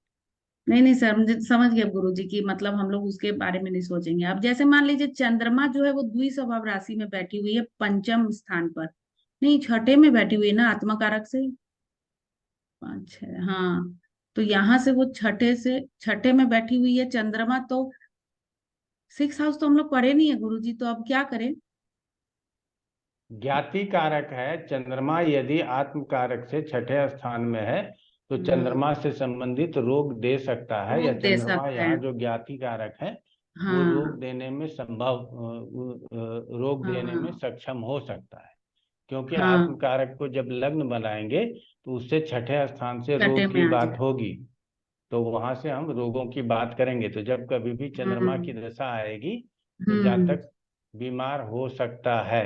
Speaker 7: नहीं नहीं सर, मुझे समझ गया गुरुजी की, मतलब हम लोग उसके बारे में नहीं सोचेंगे। अब जैसे मान लीजिए चंद्रमा जो है वो द्वि स्वभाव राशि में बैठी हुई है, पंचम स्थान पर, नहीं छठे में बैठी हुई है ना आत्मा कारक से। अच्छा हाँ, तो यहाँ से वो छठे में बैठी हुई है चंद्रमा, तो सिक्स हाउस तो हम लोग पढ़े नहीं है गुरुजी, तो अब क्या करें?
Speaker 5: ज्ञाति कारक है चंद्रमा, यदि आत्म कारक से छठे स्थान में है तो चंद्रमा से संबंधित रोग दे सकता है, या
Speaker 7: रोग दे
Speaker 5: चंद्रमा
Speaker 7: सकते
Speaker 5: यहाँ
Speaker 7: हैं।
Speaker 5: जो ज्ञाति कारक है वो रोग
Speaker 7: हाँ
Speaker 5: देने में रोग देने में
Speaker 7: हाँ
Speaker 5: सक्षम हो सकता है। क्योंकि आत्म
Speaker 7: हाँ,
Speaker 5: कारक को जब लग्न बनाएंगे तो उससे छठे स्थान से
Speaker 7: छठे
Speaker 5: रोग
Speaker 7: में
Speaker 5: की
Speaker 7: आ
Speaker 5: बात
Speaker 7: जाए।
Speaker 5: होगी, तो वहां से हम रोगों की बात करेंगे। तो जब कभी भी चंद्रमा की
Speaker 7: हम्म
Speaker 5: दशा आएगी तो
Speaker 7: हम्म।
Speaker 5: जातक बीमार हो सकता है।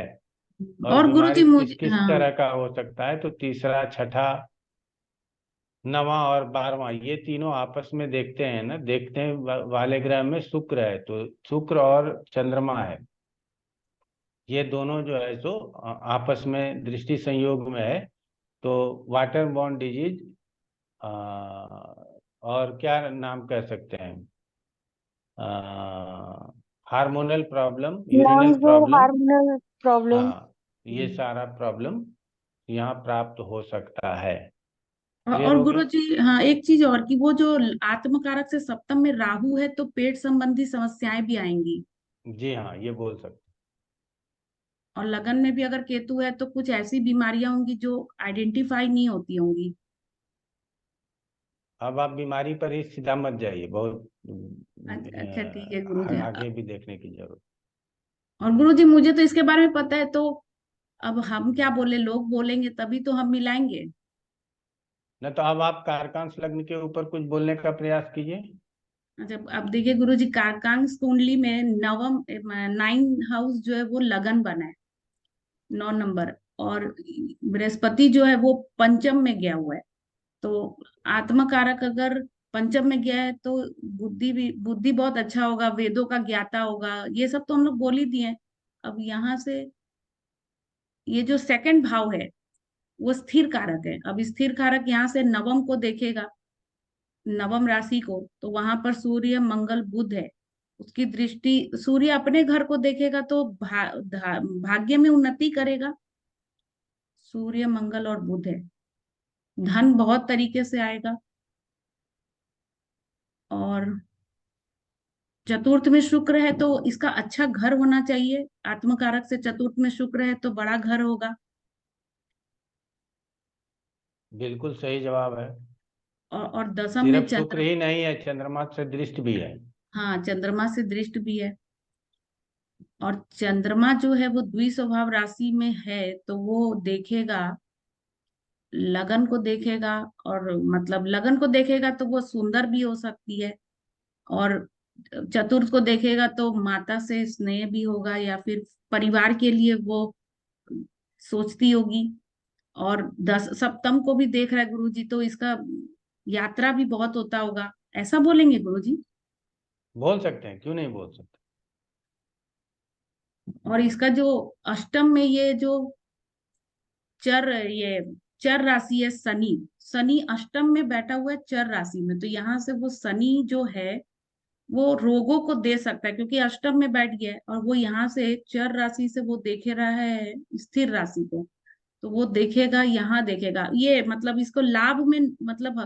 Speaker 5: और
Speaker 7: और
Speaker 5: बीमारी
Speaker 7: गुरुजी
Speaker 5: किस
Speaker 7: मुझे
Speaker 5: किस
Speaker 7: हाँ,
Speaker 5: तरह का हो सकता है, तो तीसरा, छठा, नवा और 12वां, ये तीनों आपस में देखते हैं ना, देखते हैं वाले ग्रह में शुक्र है, तो शुक्र और चंद्रमा है, ये दोनों जो है सो आपस में दृष्टि संयोग में है। तो वाटर बॉर्न डिजीज, और क्या नाम कह सकते हैं, हार्मोनल प्रॉब्लम, यूरिनल
Speaker 8: लंग्स और
Speaker 5: प्रॉब्लम,
Speaker 8: हार्मोनल प्रॉब्लम।
Speaker 5: हाँ, ये सारा प्रॉब्लम यहाँ प्राप्त हो सकता है। क्लियर
Speaker 7: और
Speaker 5: हो गया?
Speaker 7: गुरुजी हाँ, एक चीज और कि वो जो आत्मकारक से सप्तम में राहु है, तो पेट संबंधी समस्याएं भी आएंगी।
Speaker 5: जी हाँ, ये बोल सकते।
Speaker 7: और लगन में भी अगर केतु है तो कुछ ऐसी बीमारियां होंगी जो आइडेंटिफाई नहीं होती होंगी।
Speaker 5: अब आप बीमारी पर ही सीधा मत जाइए, बहुत
Speaker 7: अच्छा ठीक है गुरुजी।
Speaker 5: आगे भी देखने की जरूरत।
Speaker 7: और गुरुजी मुझे तो इसके बारे में पता है, तो अब हम क्या बोले, लोग बोलेंगे तभी तो हम मिलाएंगे।
Speaker 5: न तो अब आप कारकांश लग्न के ऊपर कुछ बोलने का प्रयास कीजिए।
Speaker 7: अच्छा अब देखिए गुरुजी, कारकांग कुंडली में नवम 9 हाउस जो है वो लगन बना है, 9 नंबर। और बृहस्पति जो है वो पंचम में गया हुआ है। तो आत्मा कारक अगर पंचम में गया है तो बुद्धि बहुत अच्छा होगा, वेदों का ज्ञाता होगा, ये सब तो हम लोग बोल ही दिए। अब यहाँ से ये जो सेकंड भाव है वो स्थिर कारक है। अब स्थिर कारक यहाँ से नवम को देखेगा, नवम राशि को, तो वहां पर सूर्य मंगल बुध है, उसकी दृष्टि सूर्य अपने घर को देखेगा तो भाग्य में उन्नति करेगा। सूर्य, मंगल और बुध है। धन बहुत तरीके से आएगा। और चतुर्थ में शुक्र है तो इसका अच्छा घर होना चाहिए। आत्मकारक से चतुर्थ में शुक्र है तो बड़ा घर होगा।
Speaker 5: बिल्कुल सही जवाब है।
Speaker 7: और दशम में
Speaker 5: सिर्फ शुक्र ही नहीं है, चंद्रमा से दृष्टि भी है।
Speaker 7: हाँ, चंद्रमा से दृष्टि भी है। और चंद्रमा जो है वो द्विस्वभाव राशि में है तो वो देखेगा, लगन को देखेगा। और मतलब लगन को देखेगा तो वो सुंदर भी हो सकती है। और चतुर्थ को देखेगा तो माता से स्नेह भी होगा या फिर परिवार के लिए वो सोचती होगी। और दस सप्तम को भी देख रहा है गुरुजी, तो इसका यात्रा भी बहुत होता होगा, ऐसा बोलेंगे गुरुजी।
Speaker 5: बोल सकते हैं, क्यों नहीं बोल सकते।
Speaker 7: और इसका जो अष्टम में ये जो ये चर राशि है शनि। शनि अष्टम में बैठा हुआ है चर राशि में, तो यहाँ से वो शनि जो है वो रोगों को दे सकता है क्योंकि अष्टम में बैठ गया है। और वो यहाँ से चर राशि से वो देख रहा है स्थिर राशि को, तो वो देखेगा, यहाँ देखेगा, ये मतलब इसको लाभ में मतलब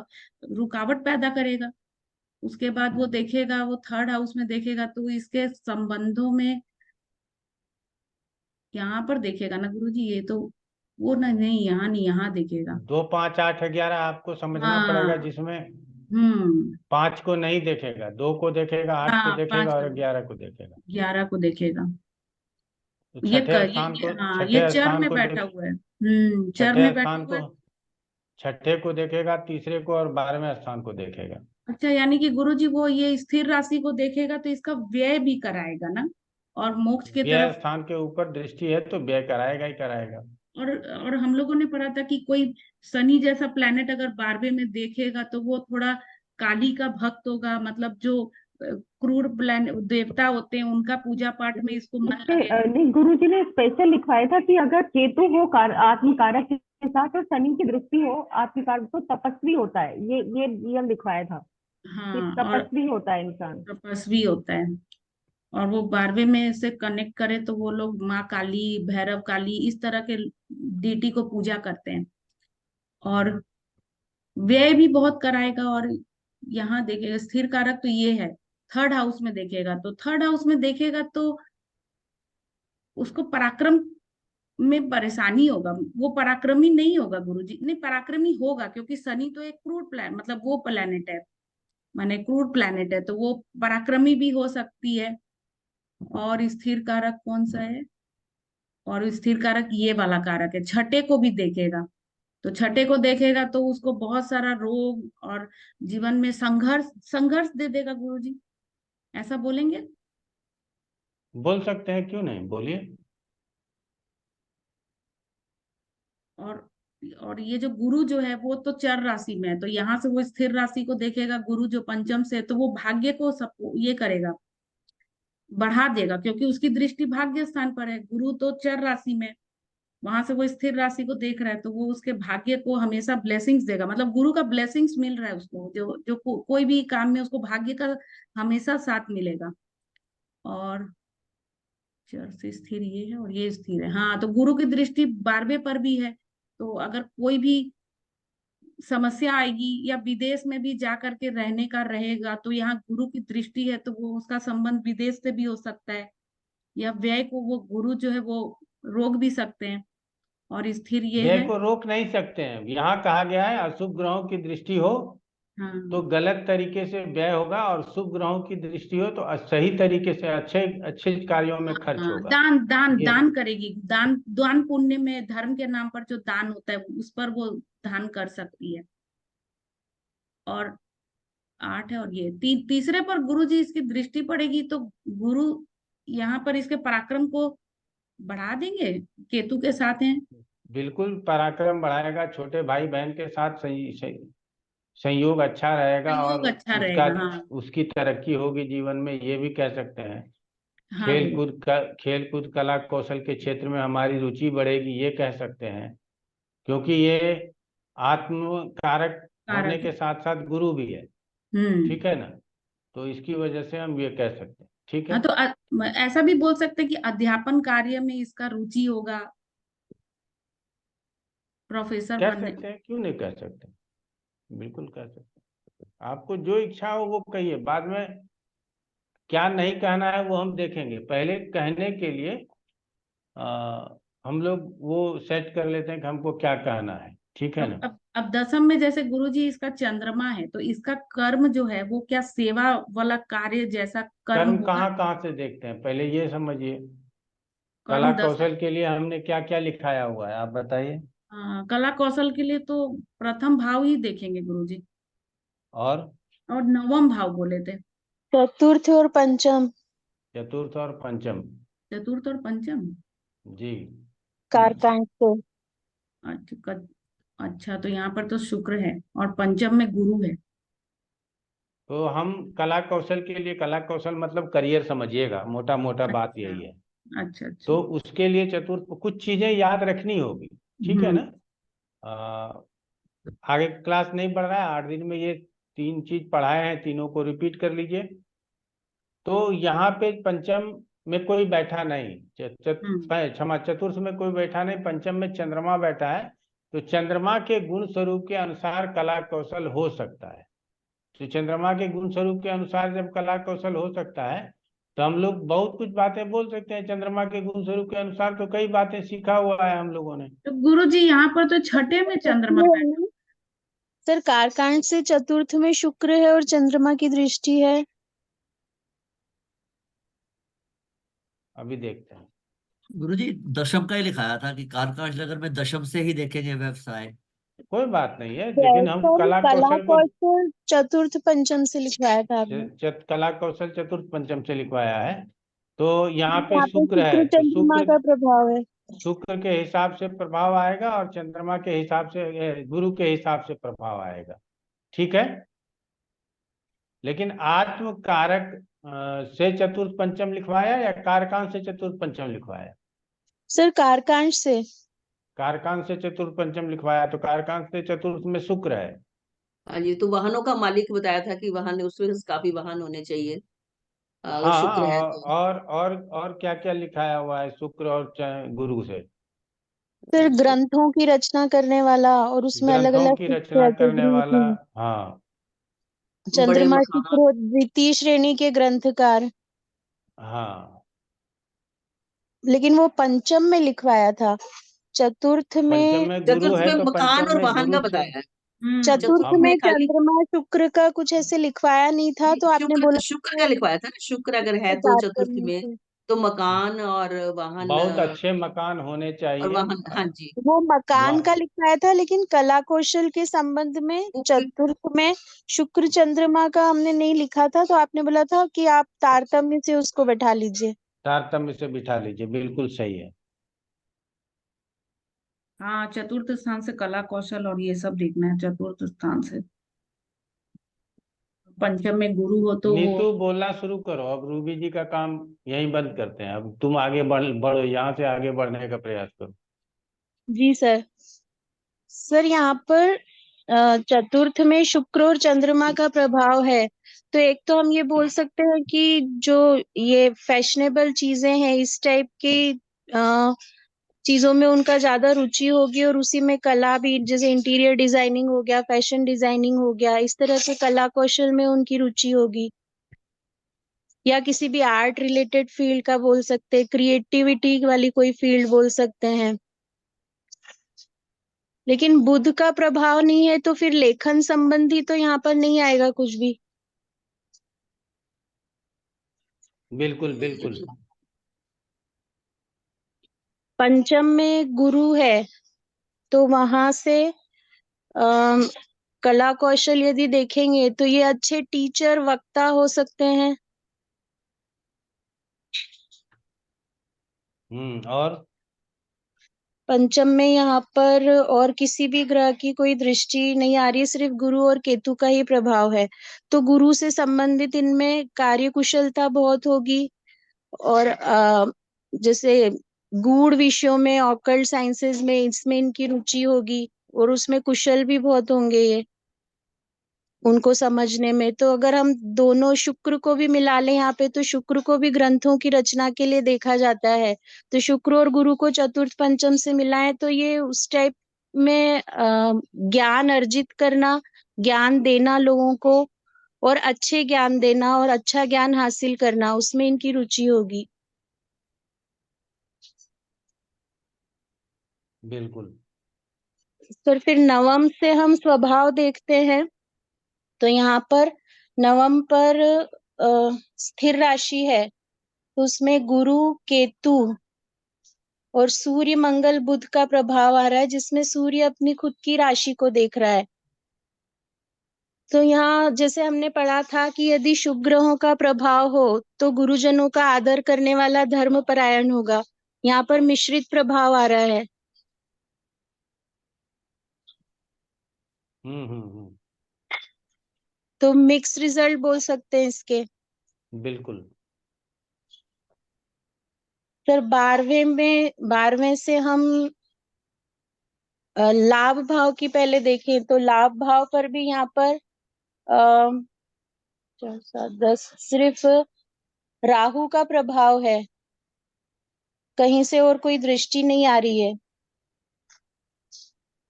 Speaker 7: रुकावट पैदा करेगा। उसके बाद वो देखेगा, वो थर्ड हाउस में देखेगा तो इसके संबंधों में यहाँ पर देखेगा ना गुरुजी, ये तो वो ना, नहीं यहाँ नहीं, यहाँ देखेगा।
Speaker 5: 2, 5, 8, 11 आपको समझना पड़ेगा,
Speaker 7: हाँ।
Speaker 5: जिसमें
Speaker 7: हम्म।
Speaker 5: 5 को नहीं देखेगा, 2 को देखेगा, 8 को
Speaker 7: हाँ,
Speaker 5: देखेगा और 11 को देखेगा।
Speaker 7: 11 को देखेगा।
Speaker 5: तो
Speaker 7: ये
Speaker 5: छठे स्थान को,
Speaker 7: हाँ, ये
Speaker 5: छठे
Speaker 7: चर
Speaker 5: स्थान
Speaker 7: में
Speaker 5: को
Speaker 7: बैठा
Speaker 5: देख,
Speaker 7: हुआ है। चर
Speaker 5: छठे
Speaker 7: में बैठा
Speaker 5: स्थान
Speaker 7: हुआ
Speaker 5: को,
Speaker 7: है।
Speaker 5: छठे को देखेगा, तीसरे को और 12वें स्थान को देखेगा।
Speaker 7: अच्छा, यानी कि गुरुजी वो ये स्थिर राशि को देखेगा तो इसका व्यय भी कराएगा ना, और मोक्ष के
Speaker 5: व्यय
Speaker 7: तरफ।
Speaker 5: स्थान के ऊपर दृष्टि है तो व्यय कराएगा ही कराएगा।
Speaker 7: और हम लोगों ने पढ़ा था कि कोई शनि जैसा प्लेनेट अगर 12वें में देखेगा तो वो थोड़ा काली का भक्त होगा, मतलब जो क्रूर प्लान देवता होते हैं उनका पूजा पाठ में इसको मन लगेगा।
Speaker 3: नहीं, गुरुजी ने स्पेशल लिखवाया था कि अगर केतु हो आत्मकारक के साथ और शनि की दृष्टि हो आत्मकारक तो तपस्वी होता है। ये नियम लिखवाया था कि
Speaker 7: हाँ, और
Speaker 3: तपस्वी होता है इंसान।
Speaker 7: तपस्वी होता है। और वो 12वें में से कनेक्ट करे तो वो लोग माँ काली, भैरव काली, इस तरह के डीटी को पूजा करते हैं। और व्यय भी बहुत कराएगा। और यहाँ देखेगा स्थिर कारक तो ये है, थर्ड हाउस में देखेगा तो थर्ड हाउस में देखेगा तो उसको पराक्रम में परेशानी होगा। वो पराक्रमी नहीं होगा गुरुजी, नहीं पराक्रमी होगा क्योंकि शनि तो एक क्रूर प्लान मतलब वो प्लेनेट है, माने क्रूर प्लेनेट है, तो वो पराक्रमी भी हो सकती है। और स्थिर कारक कौन सा है? और स्थिर कारक ये वाला कारक है, छठे को भी देखेगा। तो छठे को देखेगा तो उसको बहुत सारा रोग और जीवन में संघर्ष संघर्ष दे देगा गुरुजी, ऐसा बोलेंगे।
Speaker 5: बोल सकते हैं, क्यों नहीं, बोलिए।
Speaker 7: और और ये जो गुरु जो है वो तो चर राशि में है, तो यहाँ से वो स्थिर राशि को देखेगा गुरु जो पंचम से है, तो वो भाग्य को सब ये करेगा, बढ़ा देगा क्योंकि उसकी दृष्टि भाग्य स्थान पर है। गुरु तो चर राशि में, वहां से वो स्थिर राशि को देख रहा है तो वो उसके भाग्य को हमेशा ब्लेसिंग्स देगा, मतलब गुरु का ब्लेसिंग्स मिल रहा है उसको, जो कोई भी काम में उसको भाग्य का हमेशा साथ मिलेगा। और चर से स्थिर ये है और ये स्थिर है, हाँ, तो गुरु की दृष्टि 12वें पर भी है। तो अगर कोई भी समस्या आएगी या विदेश में भी जा करके रहने का रहेगा तो यहाँ गुरु की दृष्टि है तो वो उसका संबंध विदेश से भी हो सकता है, या व्यय को वो गुरु जो है वो रोक भी सकते हैं। और स्थिर ये
Speaker 5: व्यय
Speaker 7: है।
Speaker 5: को रोक नहीं सकते हैं, यहाँ कहा गया है अशुभ ग्रहों की दृष्टि हो
Speaker 7: हाँ,
Speaker 5: तो गलत तरीके से व्यय होगा, और शुभ ग्रहों की दृष्टि हो तो सही तरीके से अच्छे अच्छे कार्यों में खर्च
Speaker 7: हाँ,
Speaker 5: होगा।
Speaker 7: दान दान
Speaker 5: ये
Speaker 7: दान करेगी, दान दान पुण्य में धर्म के नाम पर जो दान होता है उस पर वो दान कर सकती है। और 8 है और ये तीसरे पर गुरु जी इसकी दृष्टि पड़ेगी तो गुरु यहाँ पर इसके पराक्रम को बढ़ा देंगे, केतु के साथ हैं।
Speaker 5: बिल्कुल पराक्रम बढ़ाएगा, छोटे भाई बहन के साथ संयोग अच्छा रहेगा, और
Speaker 7: संयोग अच्छा
Speaker 5: उसका
Speaker 7: रहेगा। हाँ,
Speaker 5: उसकी तरक्की होगी जीवन में, ये भी कह सकते हैं।
Speaker 7: हाँ गुरु।
Speaker 5: खेलकूद कला कौशल के क्षेत्र में हमारी रुचि बढ़ेगी, ये कह सकते हैं, क्योंकि ये आत्म कारक होने
Speaker 7: कारक है।
Speaker 5: के साथ साथ गुरु भी है।
Speaker 7: हम्म।
Speaker 5: ठीक है ना, तो इसकी वजह से हम ये कह सकते हैं। ठीक
Speaker 7: हाँ,
Speaker 5: है।
Speaker 7: तो ऐसा भी बोल सकते हैं कि अध्यापन कार्य में इसका रुचि होगा। प्रोफेसर
Speaker 5: कह
Speaker 7: बनने?
Speaker 5: सकते हैं, क्यों नहीं कह सकते, बिल्कुल कह सकते हैं। आपको जो इच्छा हो वो कहिए, बाद में क्या नहीं कहना है वो हम देखेंगे। पहले कहने के लिए हम लोग वो सेट कर लेते हैं कि हमको क्या कहना है, ठीक है ना।
Speaker 7: अब दसम में जैसे गुरुजी इसका चंद्रमा है, तो इसका कर्म जो है वो क्या सेवा वाला कार्य जैसा कर्म
Speaker 5: कर्म
Speaker 7: होगा?
Speaker 5: कहाँ से देखते हैं, पहले ये समझिए। कला
Speaker 7: कर्म दसम।
Speaker 5: कौशल के लिए हमने क्या क्या लिखाया हुआ है, आप बताइए।
Speaker 7: कला कौशल के लिए तो प्रथम भाव ही देखेंगे गुरुजी,
Speaker 5: और
Speaker 7: और नवम भाव बोले थे।
Speaker 8: चतुर्थ और पंचम
Speaker 5: चतुर्थ और पंचम,
Speaker 7: चतुर्थ और पंचम।
Speaker 5: जी।
Speaker 8: कारकांड से।
Speaker 7: अच्छा, तो यहाँ पर तो शुक्र है और पंचम में गुरु है।
Speaker 5: तो हम कला कौशल के लिए, कला कौशल मतलब करियर समझिएगा, मोटा मोटा बात
Speaker 7: अच्छा
Speaker 5: यही है।
Speaker 7: अच्छा अच्छा।
Speaker 5: तो उसके लिए चतुर्थ कुछ चीजें याद रखनी होगी, ठीक है ना। आगे क्लास नहीं बढ़ रहा है, 8 दिन में ये 3 चीज पढ़ाए हैं, तीनों को रिपीट कर लीजिए। तो यहाँ पे पंचम में कोई बैठा नहीं, क्षमा, चतुर्थ में कोई बैठा नहीं, पंचम में चंद्रमा बैठा है। तो चंद्रमा के गुण स्वरूप के अनुसार कला कौशल हो सकता है। तो चंद्रमा के गुण स्वरूप के अनुसार जब कला कौशल हो सकता है, तो हम लोग बहुत कुछ बातें बोल सकते हैं चंद्रमा के गुण स्वरूप के अनुसार। तो कई बातें सीखा हुआ है हम लोगों ने।
Speaker 7: तो गुरुजी यहाँ पर तो छठे में चंद्रमा
Speaker 8: शुक्र है
Speaker 7: बैठा।
Speaker 8: ना? सर कारकांड से चतुर्थ में शुक्र है और चंद्रमा की दृष्टि है।
Speaker 5: अभी देखते हैं।
Speaker 1: गुरुजी दशम का ही लिखाया था कि कारकांश नगर में दशम से ही देखेंगे व्यवसाय।
Speaker 5: कोई बात नहीं है, लेकिन हम
Speaker 8: सर
Speaker 5: कला
Speaker 8: कला
Speaker 5: कौशल को
Speaker 8: कौशल चतुर्थ पंचम से लिखवाया था आपने।
Speaker 5: कला कौशल चतुर्थ पंचम से लिखवाया है। तो यहाँ पे
Speaker 8: यहाँ पे
Speaker 5: शुक्र है,
Speaker 8: शुक्र
Speaker 5: तो
Speaker 8: चंद्रमा का प्रभाव है।
Speaker 5: शुक्र के हिसाब से प्रभाव आएगा और चंद्रमा के हिसाब से, गुरु के हिसाब से प्रभाव आएगा, ठीक है। लेकिन आत्म कारक से चतुर्थ पंचम लिखवाया या कारकांश से चतुर्थ पंचम लिखवाया?
Speaker 8: सर कारकांश से।
Speaker 5: कारकांश से चतुर्थ पंचम लिखवाया, तो कारकांश से चतुर्थ में शुक्र है।
Speaker 4: हाँ जी, तो वाहनों का मालिक बताया था कि वाहन, उसमें काफी वाहन होने चाहिए अगर
Speaker 5: हाँ,
Speaker 4: शुक्र है तो।
Speaker 5: और क्या क्या लिखाया हुआ है शुक्र और गुरु से?
Speaker 8: सर ग्रंथों की रचना करने वाला, और उसमें अलग
Speaker 5: ग्रंथों
Speaker 8: अलग
Speaker 5: की
Speaker 8: शिक्षा
Speaker 5: रचना
Speaker 8: के
Speaker 5: करने
Speaker 8: ग्रुप
Speaker 5: वाला,
Speaker 8: हैं।
Speaker 5: हाँ
Speaker 4: बड़े
Speaker 8: चंद्रमा
Speaker 4: मकान।
Speaker 8: शुक्र द्वितीय श्रेणी के ग्रंथकार।
Speaker 5: हाँ।
Speaker 8: लेकिन वो पंचम में लिखवाया था। चतुर्थ
Speaker 5: पंचम
Speaker 8: में
Speaker 5: में गुरु
Speaker 4: चतुर्थ
Speaker 5: है,
Speaker 4: में
Speaker 5: तो
Speaker 4: मकान
Speaker 5: पंचम
Speaker 4: और
Speaker 5: में
Speaker 4: वाहन का
Speaker 5: गुरु से
Speaker 4: बताया है।
Speaker 8: चतुर्थ
Speaker 4: चतुर्थ
Speaker 5: हम
Speaker 8: में
Speaker 4: में खाली
Speaker 8: चंद्रमा शुक्र का कुछ ऐसे लिखवाया नहीं था, तो आपने
Speaker 4: शुक्र,
Speaker 8: बोला
Speaker 4: शुक्र
Speaker 8: था
Speaker 4: का लिखवाया था ना, शुक्र अगर है तो चतुर्थ
Speaker 8: तारतम्य
Speaker 4: में
Speaker 8: से।
Speaker 4: तो मकान और वाहन
Speaker 5: बहुत अच्छे मकान होने
Speaker 4: और
Speaker 5: चाहिए।
Speaker 4: वाहन, हाँ जी।
Speaker 8: वो मकान
Speaker 5: वाह,
Speaker 8: का लिखवाया था, लेकिन कला कौशल के संबंध में
Speaker 4: वो
Speaker 8: चतुर्थ में शुक्र चंद्रमा का हमने नहीं लिखा था, तो आपने बोला था कि आप तारतम्य से उसको बैठा लीजिए।
Speaker 5: तारतम्य से बिठा लीजिए, बिल्कुल सही है।
Speaker 7: हाँ, चतुर्थ स्थान से कला कौशल और ये सब देखना है। चतुर्थ स्थान से पंचम में गुरु हो तो वो।
Speaker 5: नीतू बोलना शुरू करो, अब रूबी जी का काम यहीं बंद करते हैं। अब तुम आगे बढ़ो, यहाँ से आगे बढ़ने का प्रयास करो।
Speaker 8: जी सर। सर यहाँ पर चतुर्थ में शुक्र और चंद्रमा का प्रभाव है, तो एक तो हम ये बोल सकते हैं कि जो ये फैशनेबल चीजें हैं, इस टाइप की चीजों में उनका ज्यादा रुचि होगी, और उसी में कला भी, जैसे इंटीरियर डिजाइनिंग हो गया, फैशन डिजाइनिंग हो गया, इस तरह के कला कौशल में उनकी रुचि होगी। या किसी भी आर्ट रिलेटेड फील्ड का बोल सकते हैं, क्रिएटिविटी वाली कोई फील्ड बोल सकते हैं। लेकिन बुध का प्रभाव नहीं है, तो फिर लेखन संबंधी तो यहाँ पर नहीं आएगा कुछ भी।
Speaker 5: बिल्कुल बिल्कुल।
Speaker 8: पंचम में गुरु है, तो वहां से अम, कला कौशल यदि देखेंगे तो ये अच्छे टीचर वक्ता हो सकते हैं।
Speaker 5: और
Speaker 8: पंचम में यहाँ पर और किसी भी ग्रह की कोई दृष्टि नहीं आ रही है, सिर्फ गुरु और केतु का ही प्रभाव है। तो गुरु से संबंधित इनमें कार्य कुशलता बहुत होगी, और जैसे गूढ़ विषयों में, ऑकल्ट साइंसेस में, इसमें इनकी रुचि होगी, और उसमें कुशल भी बहुत होंगे ये उनको समझने में। तो अगर हम दोनों शुक्र को भी मिला लें यहाँ पे, तो शुक्र को भी ग्रंथों की रचना के लिए देखा जाता है। तो शुक्र और गुरु को चतुर्थ पंचम से मिलाएं तो ये उस टाइप में ज्ञान अर्जित करना, ज्ञान देना लोगों को, और अच्छे ज्ञान देना और अच्छा ज्ञान हासिल करना, उसमें इनकी रुचि होगी।
Speaker 5: बिल्कुल।
Speaker 8: तो फिर नवम से हम स्वभाव देखते हैं, तो यहाँ पर नवम पर स्थिर राशि है, तो उसमें गुरु, केतु और सूर्य, मंगल, बुध का प्रभाव आ रहा है, जिसमें सूर्य अपनी खुद की राशि को देख रहा है। तो यहाँ जैसे हमने पढ़ा था कि यदि शुभ ग्रहों का प्रभाव हो तो गुरुजनों का आदर करने वाला धर्म परायण होगा। यहाँ पर मिश्रित प्रभाव आ रहा है।
Speaker 5: हम्म।
Speaker 8: तो मिक्स रिजल्ट बोल सकते हैं इसके।
Speaker 5: बिल्कुल।
Speaker 8: सर 12वें से हम लाभ भाव की पहले देखें, तो लाभ भाव पर भी यहाँ पर 4, 7, 10 सिर्फ राहु का प्रभाव है, कहीं से और कोई दृष्टि नहीं आ रही है।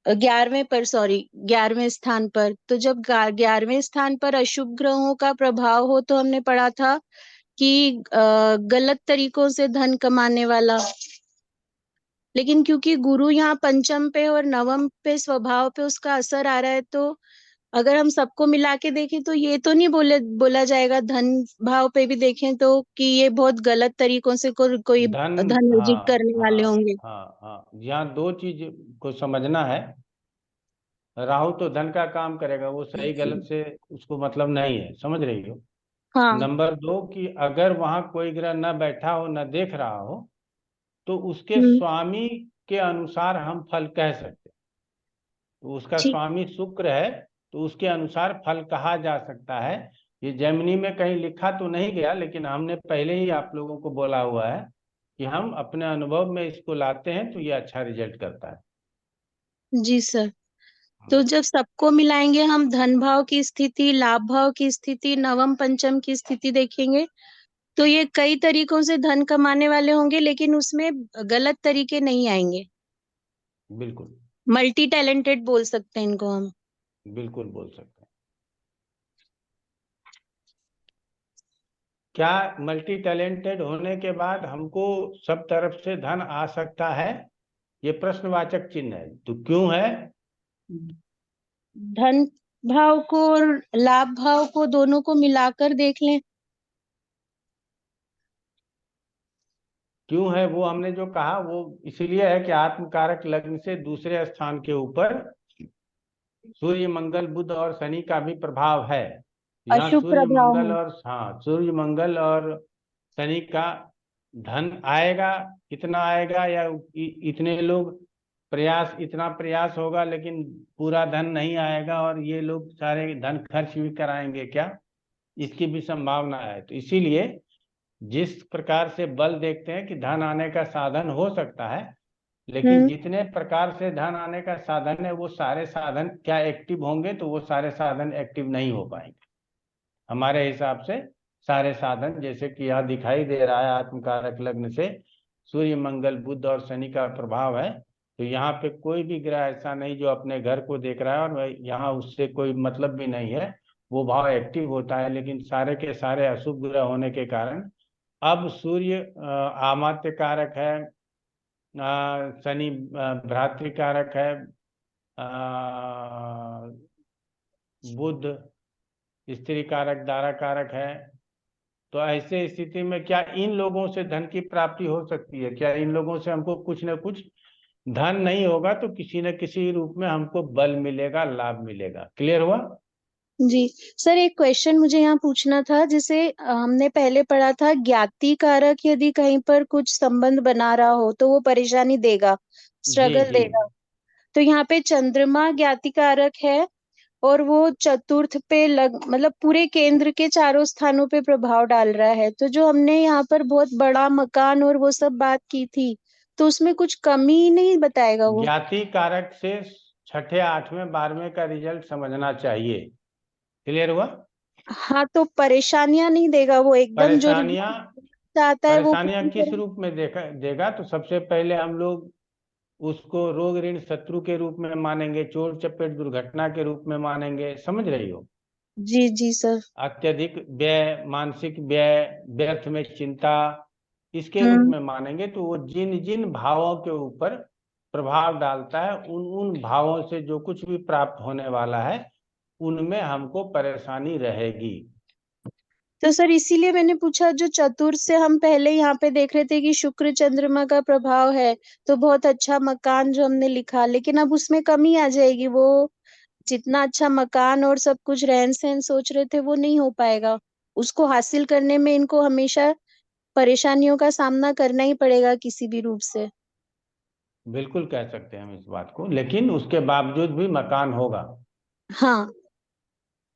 Speaker 8: 11वें स्थान पर, तो जब 11वें स्थान पर अशुभ ग्रहों का प्रभाव हो तो हमने पढ़ा था कि गलत तरीकों से धन कमाने वाला। लेकिन क्योंकि गुरु यहाँ पंचम पे और नवम पे स्वभाव पे उसका असर आ रहा है, तो अगर हम सबको मिला के देखें तो ये तो नहीं बोला जाएगा, धन भाव पे भी देखें तो, कि ये बहुत गलत तरीकों से कोई
Speaker 5: धन,
Speaker 8: धन अर्जित
Speaker 5: हाँ
Speaker 8: करने वाले
Speaker 5: हाँ
Speaker 8: होंगे।
Speaker 5: हाँ हाँ, यहाँ दो चीज को समझना है। राहु तो धन का काम करेगा, वो सही गलत से उसको मतलब नहीं है, समझ रही हो।
Speaker 8: हाँ।
Speaker 5: नंबर दो कि अगर वहां कोई ग्रह न बैठा हो न देख रहा हो तो उसके
Speaker 8: हम्म,
Speaker 5: स्वामी के अनुसार हम फल कह सकते हैं। तो उसका
Speaker 8: ठीक।
Speaker 5: स्वामी शुक्र है तो उसके अनुसार फल कहा जा सकता है। ये जेमिनी में कहीं लिखा तो नहीं गया, लेकिन हमने पहले ही आप लोगों को बोला हुआ है कि हम अपने अनुभव में इसको लाते हैं तो ये अच्छा रिजल्ट करता है।
Speaker 8: जी सर। तो जब सबको मिलाएंगे हम, धन भाव की स्थिति, लाभ भाव की स्थिति, नवम पंचम की स्थिति देखेंगे, तो ये कई तरीकों से धन कमाने वाले होंगे, लेकिन उसमें गलत तरीके नहीं आएंगे।
Speaker 5: बिल्कुल।
Speaker 8: मल्टी टैलेंटेड बोल सकते हैं इनको हम।
Speaker 5: बिल्कुल बोल सकते हैं। क्या मल्टी टैलेंटेड होने के बाद हमको सब तरफ से धन आ सकता है? ये प्रश्नवाचक चिन्ह है, तो क्यों है?
Speaker 8: धन भाव को और लाभ भाव को दोनों को मिलाकर देख लें।
Speaker 5: क्यों है वो हमने जो कहा वो इसलिए है कि आत्मकारक लग्न से दूसरे स्थान के ऊपर सूर्य, मंगल, बुध और शनि का भी प्रभाव है। यहाँ
Speaker 8: अशुभ
Speaker 5: सूर्य
Speaker 8: प्रभाव
Speaker 5: मंगल
Speaker 8: है।
Speaker 5: और, हाँ, सूर्य मंगल और शनि का धन आएगा, कितना आएगा, या इतने लोग इतना प्रयास होगा लेकिन पूरा धन नहीं आएगा और ये लोग सारे धन खर्च भी कराएंगे क्या? इसकी भी संभावना है। तो इसीलिए जिस प्रकार से बल देखते हैं कि धन आने का साधन हो सकता है, लेकिन जितने प्रकार से धन आने का साधन है वो सारे साधन क्या एक्टिव होंगे? तो वो सारे साधन एक्टिव नहीं हो पाएंगे हमारे हिसाब से। सारे साधन जैसे कि यहाँ दिखाई दे रहा है, आत्मकारक लग्न से सूर्य, मंगल, बुध और शनि का प्रभाव है, तो यहाँ पे कोई भी ग्रह ऐसा नहीं जो अपने घर को देख रहा है और यहाँ उससे कोई मतलब भी नहीं है, वो भाव एक्टिव होता है। लेकिन सारे के सारे अशुभ ग्रह होने के कारण अब सूर्य आमात्य कारक है, शनि भ्रातृ कारक है, बुध स्त्री कारक, दारा कारक है। तो ऐसे स्थिति में क्या इन लोगों से धन की प्राप्ति हो सकती है? क्या इन लोगों से हमको कुछ न कुछ, धन नहीं होगा तो किसी न किसी रूप में हमको बल मिलेगा, लाभ मिलेगा। क्लियर हुआ?
Speaker 8: जी सर, एक क्वेश्चन मुझे यहाँ पूछना था। जैसे हमने पहले पढ़ा था ज्ञाति कारक यदि कहीं पर कुछ संबंध बना रहा हो तो वो परेशानी देगा,
Speaker 5: जी
Speaker 8: स्ट्रगल
Speaker 5: जी।
Speaker 8: देगा। तो यहाँ पे चंद्रमा ज्ञाति कारक है और वो चतुर्थ पे मतलब पूरे केंद्र के चारों स्थानों पे प्रभाव डाल रहा है। तो जो हमने यहाँ पर बहुत बड़ा मकान और वो सब बात की थी, तो उसमें कुछ कमी नहीं बताएगा वो?
Speaker 5: ज्ञाति कारक से छठे, 8वें, 12वें का रिजल्ट समझना चाहिए। क्लियर हुआ?
Speaker 8: हाँ, तो परेशानियां नहीं देगा वो, एकदम जो
Speaker 5: परेशानियां
Speaker 8: चाहता है वो
Speaker 5: परेशानियां
Speaker 8: पूरी
Speaker 5: किस
Speaker 8: तरह।
Speaker 5: रूप में देगा? तो सबसे पहले हम लोग उसको रोग ऋण शत्रु के रूप में मानेंगे, चोट चपेट दुर्घटना के रूप में मानेंगे, समझ रही हो।
Speaker 8: जी जी सर।
Speaker 5: अत्यधिक व्यय, मानसिक व्यय, व्यर्थ में चिंता, इसके रूप में मानेंगे। तो वो जिन जिन भावों के ऊपर प्रभाव डालता है, उन उन भावों से जो कुछ भी प्राप्त होने वाला है, उनमें हमको परेशानी रहेगी।
Speaker 8: तो सर इसीलिए मैंने पूछा, जो चतुर्थ से हम पहले यहाँ पे देख रहे थे कि शुक्र चंद्रमा का प्रभाव है, तो बहुत अच्छा मकान जो हमने लिखा, लेकिन अब उसमें कमी आ जाएगी। वो जितना अच्छा मकान और सब कुछ रहन सहन सोच रहे थे वो नहीं हो पाएगा। उसको हासिल करने में इनको हमेशा परेशानियों का सामना करना ही पड़ेगा किसी भी रूप से।
Speaker 5: बिल्कुल कह सकते हैं हम इस बात को, लेकिन उसके बावजूद भी मकान होगा।
Speaker 8: हाँ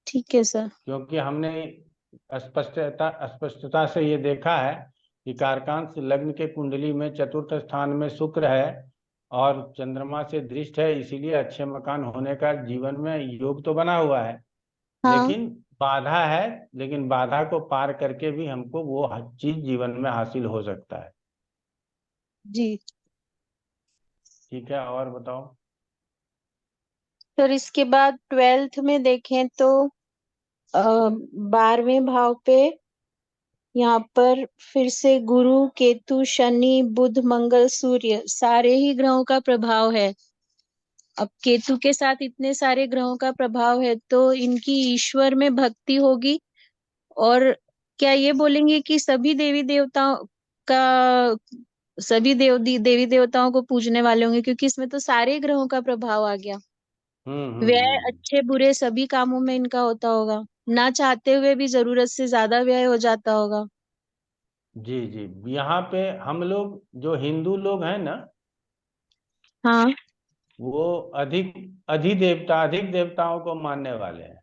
Speaker 8: ठीक है सर।
Speaker 5: क्योंकि हमने स्पष्टता से ये देखा है कि कारकांश लग्न के कुंडली में चतुर्थ स्थान में शुक्र है और चंद्रमा से दृष्ट है, इसीलिए अच्छे मकान होने का जीवन में योग तो बना हुआ है।
Speaker 8: हाँ
Speaker 5: लेकिन बाधा है, लेकिन बाधा को पार करके भी हमको वो चीज जीवन में हासिल हो सकता है।
Speaker 8: जी।
Speaker 5: ठीक है, और बताओ।
Speaker 8: सर इसके बाद 12th में देखें तो 12वें भाव पे यहाँ पर फिर से गुरु केतु शनि बुध मंगल सूर्य सारे ही ग्रहों का प्रभाव है। अब केतु के साथ इतने सारे ग्रहों का प्रभाव है तो इनकी ईश्वर में भक्ति होगी। और क्या ये बोलेंगे कि सभी देवी देवताओं का देवी देवताओं को पूजने वाले होंगे, क्योंकि इसमें तो सारे ग्रहों का प्रभाव आ गया। व्यय अच्छे बुरे सभी कामों में इनका होता होगा, ना चाहते हुए भी जरूरत से ज्यादा व्यय हो जाता होगा।
Speaker 5: जी जी, यहाँ पे हम लोग जो हिंदू लोग हैं ना,
Speaker 8: हाँ
Speaker 5: वो अधिक अधिक देवताओं को मानने वाले हैं।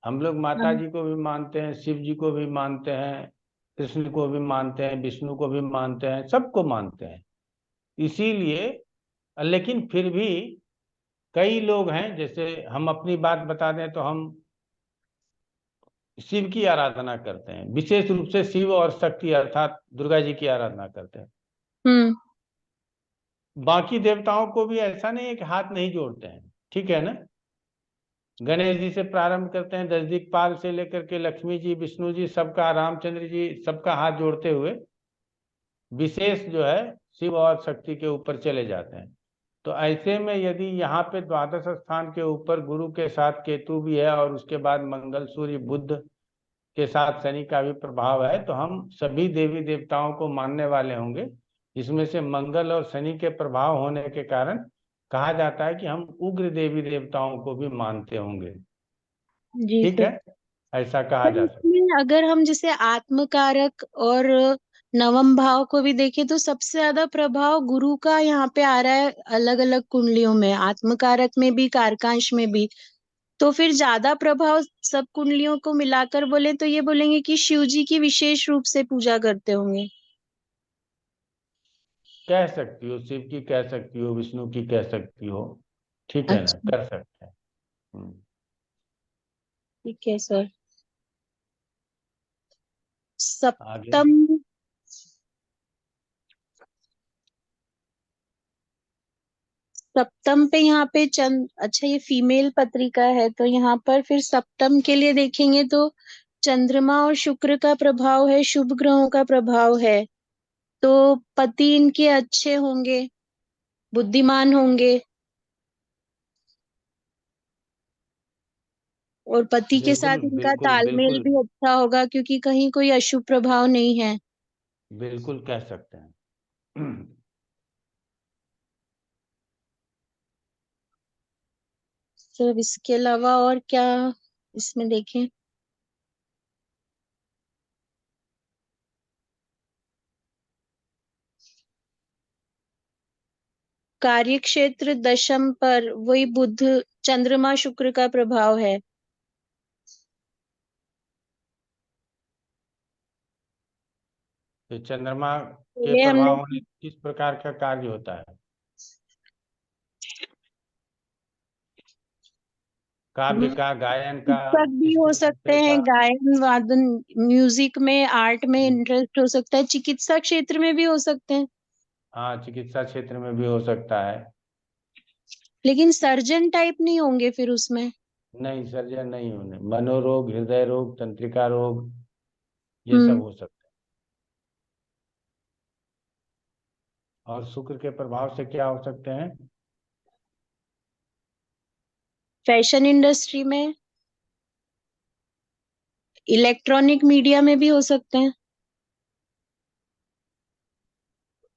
Speaker 5: हम लोग माता
Speaker 8: हाँ
Speaker 5: जी को भी मानते हैं, शिव जी को भी मानते हैं, कृष्ण को भी मानते हैं, विष्णु को भी मानते हैं, सबको मानते हैं। इसीलिए, लेकिन फिर भी कई लोग हैं, जैसे हम अपनी बात बता दें तो हम शिव की आराधना करते हैं, विशेष रूप से शिव और शक्ति अर्थात दुर्गा जी की आराधना करते हैं।
Speaker 8: हम्म।
Speaker 5: बाकी देवताओं को भी ऐसा नहीं है कि हाथ नहीं जोड़ते हैं, ठीक है ना। गणेश जी से प्रारंभ करते हैं, दस दिक्पाल से लेकर के लक्ष्मी जी, विष्णु जी, सबका, रामचंद्र जी, सबका हाथ जोड़ते हुए विशेष जो है शिव और शक्ति के ऊपर चले जाते हैं। तो ऐसे में यदि यहाँ पे द्वादश स्थान के ऊपर गुरु के साथ केतु भी है और उसके बाद मंगल सूर्य बुध के साथ शनि का भी प्रभाव है, तो हम सभी देवी देवताओं को मानने वाले होंगे। इसमें से मंगल और शनि के प्रभाव होने के कारण कहा जाता है कि हम उग्र देवी देवताओं को भी मानते होंगे।
Speaker 8: जी
Speaker 5: ठीक
Speaker 8: सर।
Speaker 5: है, ऐसा कहा
Speaker 8: पर
Speaker 5: जा सकता है।
Speaker 8: इसमें अगर हम जैसे आत्मकारक और नवम भाव को भी देखें तो सबसे ज्यादा प्रभाव गुरु का यहाँ पे आ रहा है अलग अलग कुंडलियों में, आत्मकारक में भी कारकांश में भी। तो फिर ज्यादा प्रभाव सब कुंडलियों को मिलाकर बोले तो ये बोलेंगे कि शिव जी की विशेष रूप से पूजा करते होंगे।
Speaker 5: कह सकती हो, शिव की कह सकती हो, विष्णु की कह सकती हो, ठीक है ना,
Speaker 8: अच्छा
Speaker 5: कर सकते हैं।
Speaker 8: ठीक है सर।
Speaker 5: आगे।
Speaker 8: सप्तम सप्तम पे यहाँ पे चंद, अच्छा ये फीमेल पत्रिका है तो यहाँ पर फिर सप्तम के लिए देखेंगे तो चंद्रमा और शुक्र का प्रभाव है, शुभ ग्रहों का प्रभाव है। तो पति इनके अच्छे होंगे, बुद्धिमान होंगे, और पति के
Speaker 5: बिल्कुल
Speaker 8: साथ इनका
Speaker 5: बिल्कुल
Speaker 8: तालमेल
Speaker 5: बिल्कुल
Speaker 8: भी अच्छा होगा क्योंकि कहीं कोई अशुभ प्रभाव नहीं है।
Speaker 5: बिल्कुल कह सकते हैं।
Speaker 8: तो इसके अलावा और क्या इसमें देखें। कार्य क्षेत्र दशम पर वही बुध चंद्रमा शुक्र का प्रभाव है।
Speaker 5: तो चंद्रमा के
Speaker 8: पहले हमने
Speaker 5: प्रभाव में किस प्रकार का कार्य होता है? काव्य का, गायन का,
Speaker 8: शिक्षक भी
Speaker 5: स्त्री
Speaker 8: हो सकते
Speaker 5: विषय
Speaker 8: हैं,
Speaker 5: का?
Speaker 8: गायन वादन म्यूजिक में आर्ट में इंटरेस्ट हो सकता है, चिकित्सा क्षेत्र में भी हो सकते हैं।
Speaker 5: हाँ, चिकित्सा क्षेत्र में भी हो सकता है।
Speaker 8: लेकिन सर्जन टाइप नहीं होंगे फिर उसमें?
Speaker 5: नहीं, सर्जन नहीं होने, मनोरोग, हृदय रोग, तंत्रिका रोग, ये सब
Speaker 8: हम्म।
Speaker 5: हो सकता है। और शुक्र के प्रभाव से क्या हो सकते हैं?
Speaker 8: फैशन इंडस्ट्री में, इलेक्ट्रॉनिक मीडिया में भी हो सकते हैं।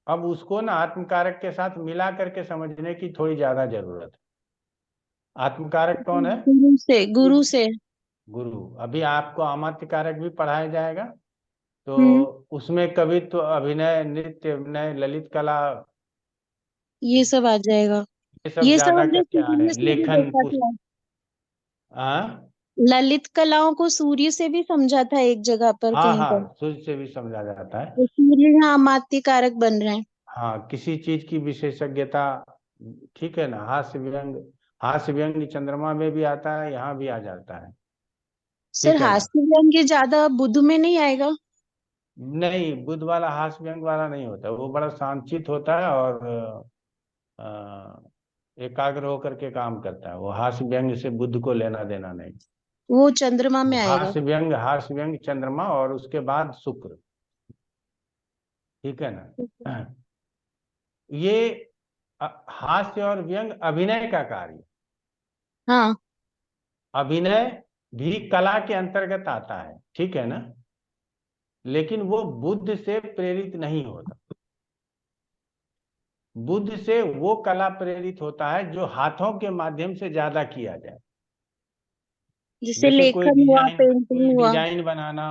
Speaker 5: अब उसको ना आत्मकारक के साथ मिला करके समझने की थोड़ी ज्यादा जरूरत है। आत्मकारक कौन है?
Speaker 8: गुरु से।
Speaker 5: गुरु। अभी आपको अमात्य कारक भी पढ़ाया जाएगा, तो
Speaker 8: हम्म।
Speaker 5: उसमें कवि तो अभिनय, नृत्य, अभिनय, ललित कला,
Speaker 8: ये सब आ जाएगा।
Speaker 5: ये सब
Speaker 8: ये सब
Speaker 5: ज्यादा
Speaker 8: हमने
Speaker 5: करके आ रहे
Speaker 8: सूर्य
Speaker 5: हैं।
Speaker 8: से भी
Speaker 5: लेखन
Speaker 8: देखा था।
Speaker 5: हाँ
Speaker 8: ललित कलाओं को सूर्य से भी समझा था एक जगह पर,
Speaker 5: हाँ
Speaker 8: कहीं पर।
Speaker 5: हाँ, सूर्य से भी समझा जाता है।
Speaker 8: तो सूर्य यहाँ अमात्य कारक बन रहे हैं।
Speaker 5: हाँ, किसी चीज की विशेषज्ञता, ठीक है ना। हास्य व्यंग, हास्य व्यंग चंद्रमा में भी आता है, यहाँ भी आ जाता है,
Speaker 8: सर,
Speaker 5: ठीक है ना।
Speaker 8: हास्य व्यंग्य ज्यादा बुध में नहीं आएगा?
Speaker 5: नहीं, बुध वाला हास्य व्यंग वाला नहीं होता, वो बड़ा शांतचित होता है और एकाग्र होकर के काम करता है। वो हास्य व्यंग से बुध को लेना देना नहीं।
Speaker 8: वो चंद्रमा
Speaker 5: वो
Speaker 8: में आएगा।
Speaker 5: हास्य व्यंग चंद्रमा और उसके बाद शुक्र, ठीक है ना। ये हास्य और व्यंग अभिनय का कार्य।
Speaker 8: हाँ।
Speaker 5: अभिनय भी कला के अंतर्गत आता है, ठीक है ना, लेकिन वो बुद्ध से प्रेरित नहीं होता। बुद्ध से वो कला प्रेरित होता है जो हाथों के माध्यम से ज्यादा किया जाए।
Speaker 8: जैसे
Speaker 5: जैसे
Speaker 8: लेखन हुआ, पेंटिंग
Speaker 5: कोई
Speaker 8: हुआ।
Speaker 5: डिजाइन बनाना,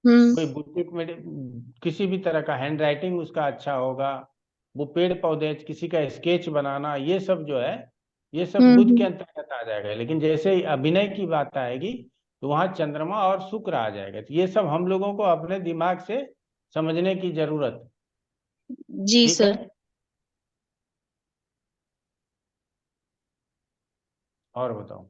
Speaker 8: हम्म।
Speaker 5: कोई बुटीक में किसी भी तरह का हैंड राइटिंग उसका अच्छा होगा, वो पेड़ पौधे, किसी का स्केच बनाना, ये सब जो है, ये सब बुध के
Speaker 8: हम्म।
Speaker 5: अंतर्गत आ जाएगा। लेकिन जैसे ही अभिनय की बात आएगी तो वहां चंद्रमा और शुक्र आ जाएगा। तो ये सब हम लोगों को अपने दिमाग से समझने की जरूरत है,
Speaker 8: जी
Speaker 5: ठीक है।
Speaker 8: सर।
Speaker 5: और बताओ।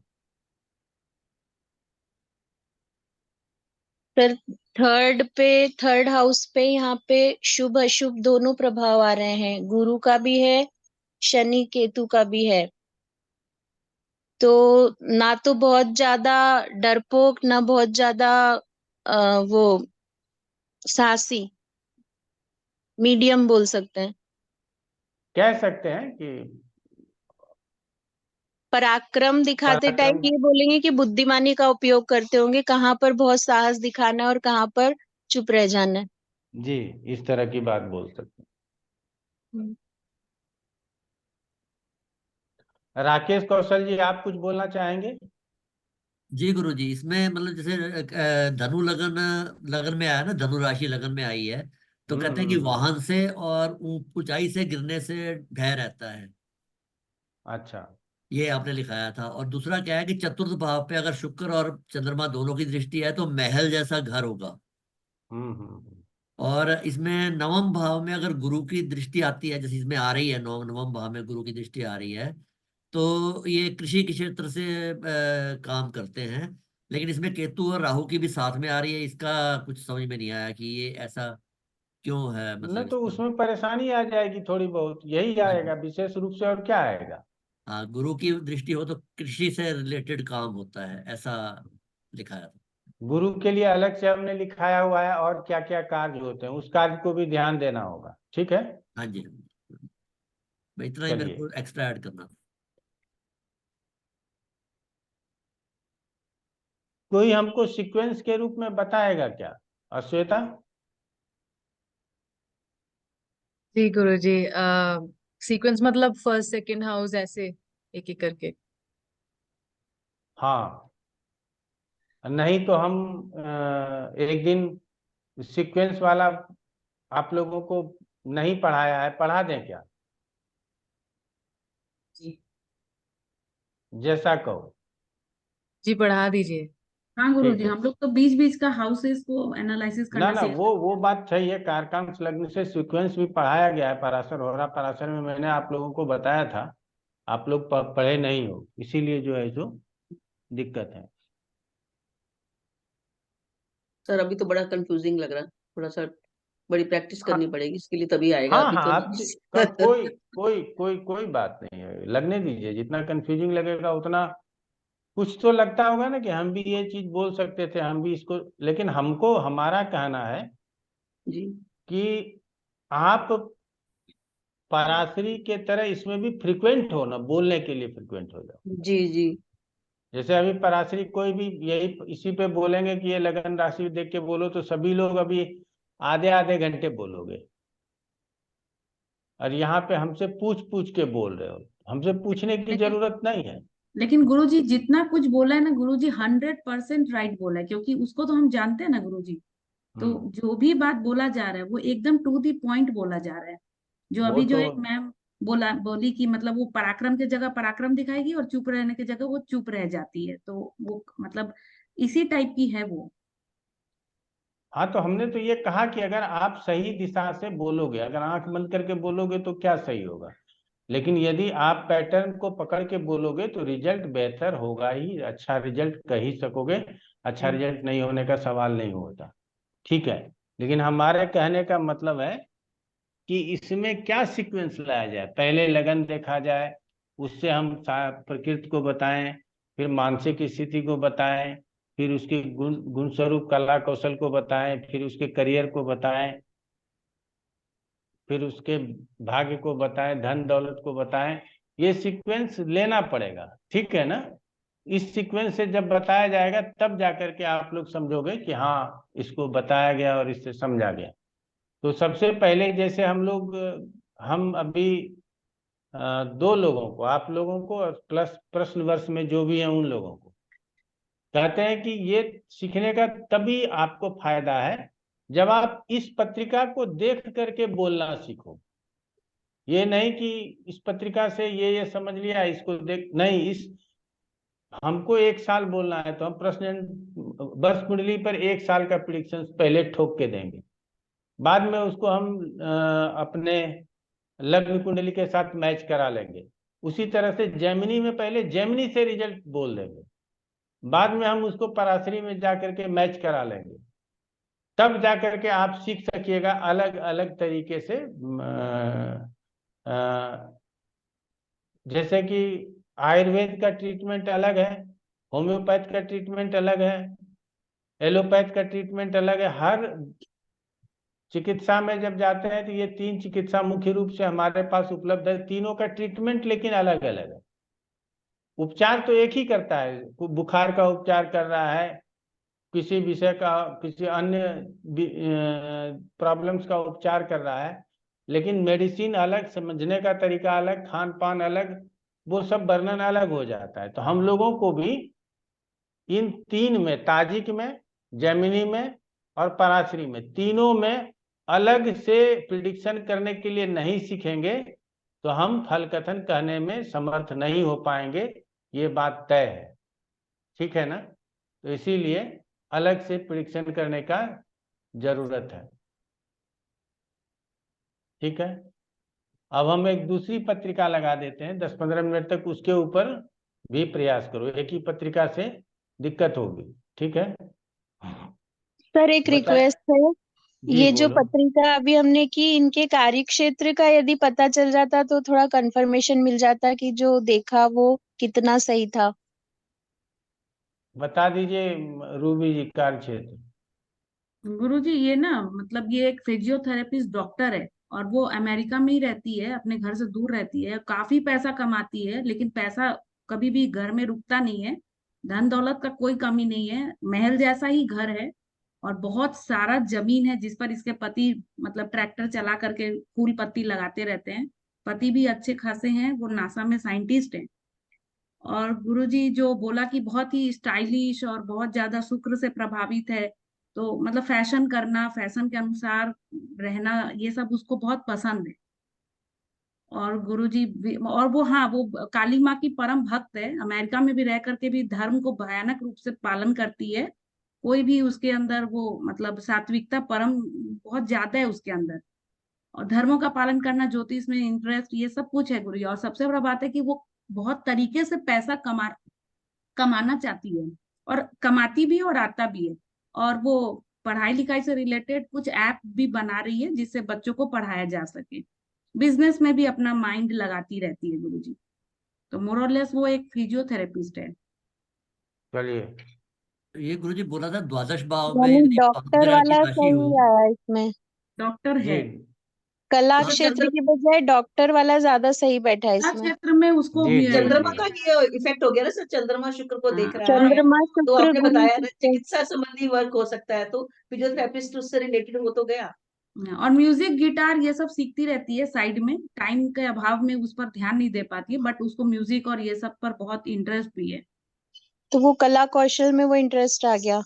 Speaker 8: सर, थर्ड हाउस पे यहाँ पे शुभ अशुभ दोनों प्रभाव आ रहे हैं। गुरु का भी है, शनि केतु का भी है। तो ना तो बहुत ज्यादा डरपोक, ना बहुत ज्यादा वो साहसी, मीडियम बोल सकते हैं।
Speaker 5: कह सकते हैं कि
Speaker 8: पराक्रम दिखाते टाइम
Speaker 5: पराक्रम,
Speaker 8: ये बोलेंगे कि बुद्धिमानी का उपयोग करते होंगे, कहाँ पर बहुत साहस दिखाना है और कहाँ पर चुप रह जाना है।
Speaker 5: जी, इस तरह की बात बोल सकते
Speaker 8: हम्म।
Speaker 5: हैं। राकेश कौशल जी, आप कुछ बोलना चाहेंगे?
Speaker 1: जी गुरु जी, इसमें मतलब जैसे धनु लगन, लगन में आया ना, धनु राशि लगन में आई है, तो कहते हैं कि
Speaker 5: हम्म।
Speaker 1: वाहन से और ऊंचाई से गिरने से भय रहता है।
Speaker 5: अच्छा।
Speaker 1: ये आपने लिखाया था। और दूसरा क्या है कि चतुर्थ भाव पे अगर शुक्र और चंद्रमा दोनों की दृष्टि है तो महल जैसा घर होगा।
Speaker 5: हम्म।
Speaker 1: और इसमें नवम भाव में अगर गुरु की दृष्टि आती है, जैसे इसमें आ रही है, नवम भाव में गुरु की दृष्टि आ रही है, तो ये कृषि के क्षेत्र से काम करते हैं। लेकिन इसमें केतु और राहु की भी साथ में आ रही है, इसका कुछ समझ में नहीं आया कि ये ऐसा क्यों है,
Speaker 5: न
Speaker 1: मतलब
Speaker 5: तो
Speaker 1: इसका।
Speaker 5: उसमें परेशानी आ जाएगी थोड़ी बहुत, यही
Speaker 1: हाँ
Speaker 5: आएगा
Speaker 1: जी।
Speaker 5: विशेष रूप से, और क्या आएगा।
Speaker 1: हाँ, गुरु की दृष्टि हो तो कृषि से रिलेटेड काम होता है, ऐसा लिखाया था।
Speaker 5: गुरु के लिए अलग से हमने लिखाया हुआ है, और क्या क्या कार्य होते हैं उस कार्य को भी ध्यान देना होगा, ठीक है।
Speaker 1: हाँ जी, हाँ जी। भाई इतना ही मेरे
Speaker 5: चलिए,
Speaker 1: को एक्स्ट्रा ऐड करना था।
Speaker 5: कोई हमको सीक्वेंस के रूप में बताएगा क्या, अश्वेता?
Speaker 9: जी गुरुजी, सीक्वेंस मतलब फर्स्ट सेकंड हाउस ऐसे एक एक करके।
Speaker 5: हाँ, नहीं तो हम एक दिन सीक्वेंस वाला आप लोगों को नहीं पढ़ाया है, पढ़ा दें क्या?
Speaker 9: जी।
Speaker 5: जैसा कहो।
Speaker 9: जी पढ़ा दीजिए।
Speaker 7: हाँ
Speaker 5: ठीक
Speaker 7: गुरुजी,
Speaker 5: है।
Speaker 7: हम लोग तो बीच बीच का हाउसेस को एनालिसिस
Speaker 5: ना
Speaker 7: करना
Speaker 5: ना,
Speaker 7: सीख
Speaker 5: वो बात सही है, कारकांश लग्न से सीक्वेंस भी पढ़ाया गया है। पराशर हो रहा, पराशर में मैंने आप लोगों को बताया था, आप लोग पढ़े नहीं हो, इसीलिए जो है जो दिक्कत है।
Speaker 4: सर अभी तो बड़ा कंफ्यूजिंग लग रहा है थोड़ा सा। बड़ी प्रैक्टिस
Speaker 5: हाँ
Speaker 4: करनी पड़ेगी इसके लिए, तभी आएगा।
Speaker 5: हाँ
Speaker 4: अभी
Speaker 5: हाँ,
Speaker 4: तो
Speaker 5: आप का कोई बात नहीं है, लगने दीजिए। जितना कंफ्यूजिंग लगेगा उतना कुछ तो लगता होगा ना कि हम भी ये चीज बोल सकते थे, हम भी इसको, लेकिन हमको हमारा कहना है
Speaker 4: जी
Speaker 5: कि आप पराशरी के तरह इसमें भी फ्रिक्वेंट हो ना, बोलने के लिए फ्रिक्वेंट हो जाओ।
Speaker 4: जी जी
Speaker 5: जैसे अभी पराशरी कोई भी यही इसी पे बोलेंगे कि ये लगन राशि देख के बोलो, तो सभी लोग अभी आधे आधे घंटे बोलोगे, और यहाँ पे हमसे पूछ पूछ के बोल रहे हो। हमसे पूछने की
Speaker 7: लेकिन
Speaker 5: जरूरत नहीं है।
Speaker 7: लेकिन गुरुजी जितना कुछ बोला है ना गुरुजी, 100% राइट बोला है, क्योंकि उसको तो हम जानते हैं ना गुरुजी। तो जो भी बात बोला जा रहा है वो एकदम टू दी पॉइंट बोला जा रहा है। जो
Speaker 5: वो
Speaker 7: अभी जो
Speaker 5: तो
Speaker 7: एक मैम बोली कि मतलब वो पराक्रम की जगह पराक्रम दिखाएगी और चुप रहने की जगह वो चुप रह जाती है, तो वो मतलब इसी टाइप की है वो।
Speaker 5: हाँ, तो हमने तो ये कहा कि अगर आप सही दिशा से बोलोगे, अगर आंख बंद करके बोलोगे तो क्या सही होगा, लेकिन यदि आप पैटर्न को पकड़ के बोलोगे तो रिजल्ट बेहतर होगा ही, अच्छा रिजल्ट कह ही सकोगे। अच्छा रिजल्ट नहीं होने का सवाल नहीं होता, ठीक है। लेकिन हमारे कहने का मतलब है कि इसमें क्या सीक्वेंस लाया जाए। पहले लगन देखा जाए, उससे हम प्रकृति को बताएं, फिर मानसिक स्थिति को बताएं, फिर उसके गुण गुण स्वरूप कला कौशल को बताएं, फिर उसके करियर को बताएं, फिर उसके भाग्य को बताएं, धन दौलत को बताएं। ये सीक्वेंस लेना पड़ेगा, ठीक है ना। इस सीक्वेंस से जब बताया जाएगा तब जाकर के आप लोग समझोगे कि हाँ इसको बताया गया और इससे समझा गया। तो सबसे पहले जैसे हम अभी दो लोगों को, आप लोगों को और प्लस प्रश्न वर्ष में जो भी है उन लोगों को कहते हैं कि ये सीखने का तभी आपको फायदा है जब आप इस पत्रिका को देख करके बोलना सीखो। ये नहीं कि इस पत्रिका से ये समझ लिया, इसको देख नहीं, इस हमको 1 साल बोलना है तो हम प्रश्न वर्ष कुंडली पर 1 साल का प्रिडिक्शन पहले ठोक के देंगे, बाद में उसको हम अपने लग्न कुंडली के साथ मैच करा लेंगे। उसी तरह से जेमिनी में पहले जेमिनी से रिजल्ट बोल देंगे, बाद में हम उसको पराशरी में जाकर के मैच करा लेंगे, तब जाकर के आप सीख सकिएगा अलग अलग तरीके से। जैसे कि आयुर्वेद का ट्रीटमेंट अलग है, होम्योपैथ का ट्रीटमेंट अलग है, एलोपैथ का ट्रीटमेंट अलग है। हर चिकित्सा में जब जाते हैं तो ये 3 चिकित्सा मुख्य रूप से हमारे पास उपलब्ध है, तीनों का ट्रीटमेंट लेकिन अलग अलग है। उपचार तो एक ही करता है, बुखार का उपचार कर रहा है, किसी विषय का, किसी अन्य प्रॉब्लम्स का उपचार कर रहा है, लेकिन मेडिसिन अलग, समझने का तरीका अलग, खान पान अलग, वो सब वर्णन अलग हो जाता है। तो हम लोगों को भी इन 3 में, ताजिक में, जेमिनी में और पराशरी में, तीनों में अलग से प्रिडिक्शन करने के लिए नहीं सीखेंगे तो हम फल कथन कहने में समर्थ नहीं हो पाएंगे, ये बात तय है, ठीक है ना। तो इसीलिए अलग से प्रिडिक्शन करने का जरूरत है, ठीक है। अब हम एक दूसरी पत्रिका लगा देते हैं, 10-15 मिनट तक उसके ऊपर भी प्रयास करो, एक ही पत्रिका से दिक्कत होगी, ठीक है।
Speaker 8: सर एक
Speaker 5: बताइए।
Speaker 8: रिक्वेस्ट है,
Speaker 5: जी
Speaker 8: ये जो
Speaker 5: बोलो।
Speaker 8: पत्रिका अभी हमने की, इनके कार्य क्षेत्र का यदि पता चल जाता तो थोड़ा कंफर्मेशन मिल जाता कि जो देखा वो कितना सही था।
Speaker 5: बता दीजिए रूबी जी, कार्य क्षेत्र।
Speaker 7: गुरुजी ये ना मतलब ये एक फिजियोथेरेपिस्ट डॉक्टर है, और वो अमेरिका में ही रहती है, अपने घर से दूर रहती है, काफी पैसा कमाती है, लेकिन पैसा कभी भी घर में रुकता नहीं है। धन दौलत का कोई कमी नहीं है, महल जैसा ही घर है, और बहुत सारा जमीन है जिस पर इसके पति मतलब ट्रैक्टर चला करके फूल पत्ती लगाते रहते हैं। पति भी अच्छे खासे हैं, वो नासा में साइंटिस्ट हैं। और गुरुजी जो बोला कि बहुत ही स्टाइलिश और बहुत ज्यादा शुक्र से प्रभावित है, तो मतलब फैशन करना, फैशन के अनुसार रहना, ये सब उसको बहुत पसंद है। और और वो, हाँ, वो काली माँ की परम भक्त है, अमेरिका में भी रह करके भी धर्म को भयानक रूप से पालन करती है। कोई भी उसके अंदर वो मतलब सात्विकता परम बहुत ज्यादा है उसके अंदर, और धर्मों का पालन करना, ज्योतिष में इंटरेस्ट, ये सब कुछ है गुरु जी। और सबसे बड़ा बात है कि वो बहुत तरीके से पैसा कमाना चाहती है, और कमाती भी है और आता भी है। और वो पढ़ाई लिखाई से रिलेटेड कुछ ऐप भी बना रही है जिससे बच्चों को पढ़ाया जा सके। बिजनेस में भी अपना माइंड लगाती रहती है गुरुजी। तो मोर और लेस वो एक फिजियोथेरेपिस्ट है।
Speaker 5: चलिए,
Speaker 1: ये गुरुजी बोला था द्वादश भाव में
Speaker 8: यानी
Speaker 1: यदि पाप
Speaker 8: डॉक्टर
Speaker 1: ग्रह की
Speaker 8: वाला
Speaker 1: राशि हो।
Speaker 8: सही आया इसमें,
Speaker 7: डॉक्टर
Speaker 5: जी,
Speaker 7: है।
Speaker 8: कला
Speaker 1: हाँ,
Speaker 8: क्षेत्र
Speaker 4: चंद्र
Speaker 8: की बजाय डॉक्टर वाला ज्यादा सही बैठा है
Speaker 7: कला
Speaker 8: इसमें।
Speaker 7: क्षेत्र में उसको
Speaker 5: जी, जी,
Speaker 4: चंद्रमा
Speaker 5: जी।
Speaker 4: का ये इफेक्ट हो गया ना सर, चंद्रमा शुक्र को देख
Speaker 7: हाँ,
Speaker 4: रहा है।
Speaker 8: चंद्रमा
Speaker 4: तो
Speaker 8: शुक्र
Speaker 4: आपने
Speaker 8: गुरु
Speaker 4: बताया ना
Speaker 8: शुक्र।
Speaker 4: चिकित्सा संबंधी वर्क हो सकता है, तो फिजियोथेरेपिस्ट उससे रिलेटेड हो तो गया।
Speaker 7: और म्यूजिक गिटार ये सब सीखती रहती है साइड में, टाइम के अभाव में उस पर ध्यान नहीं दे पाती है, बट उसको म्यूजिक और ये सब पर बहुत इंटरेस्ट भी है।
Speaker 8: तो वो कला कौशल में वो इंटरेस्ट आ गया।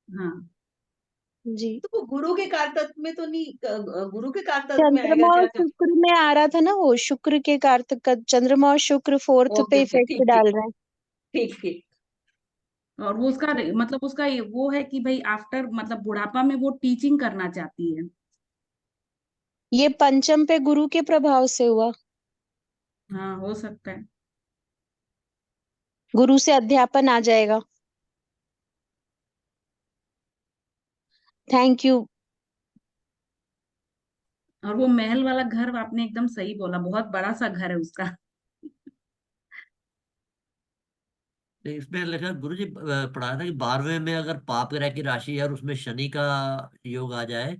Speaker 7: हाँ,
Speaker 8: जी।
Speaker 4: तो वो गुरु के कारतत्व में तो नहीं, गुरु के कारतत्व में आएगा
Speaker 8: चंद्रमा और
Speaker 4: क्या?
Speaker 8: शुक्र में आ रहा था ना, वो शुक्र के कारतक का, चंद्रमा और शुक्र फोर्थ
Speaker 4: ओके
Speaker 8: पे
Speaker 4: ओके,
Speaker 8: इफेक्ट
Speaker 4: ठीक ठीक
Speaker 8: डाल रहे हैं।
Speaker 4: ठीक ठीक।
Speaker 7: और वो उसका मतलब उसका वो है कि भाई आफ्टर मतलब बुढ़ापा में वो टीचिंग करना चाहती है।
Speaker 8: ये पंचम पे गुरु के प्रभाव से हुआ।
Speaker 7: हाँ, हो सकता है।
Speaker 8: गुरु से अध्यापन आ जाएगा। Thank you.
Speaker 7: और वो महल वाला घर आपने एकदम सही बोला, बहुत बड़ा सा घर है उसका।
Speaker 1: तो इसमें लिखा गुरुजी पढ़ा था कि 12वें में अगर पाप ग्रह की राशि है और उसमें शनि का योग आ जाए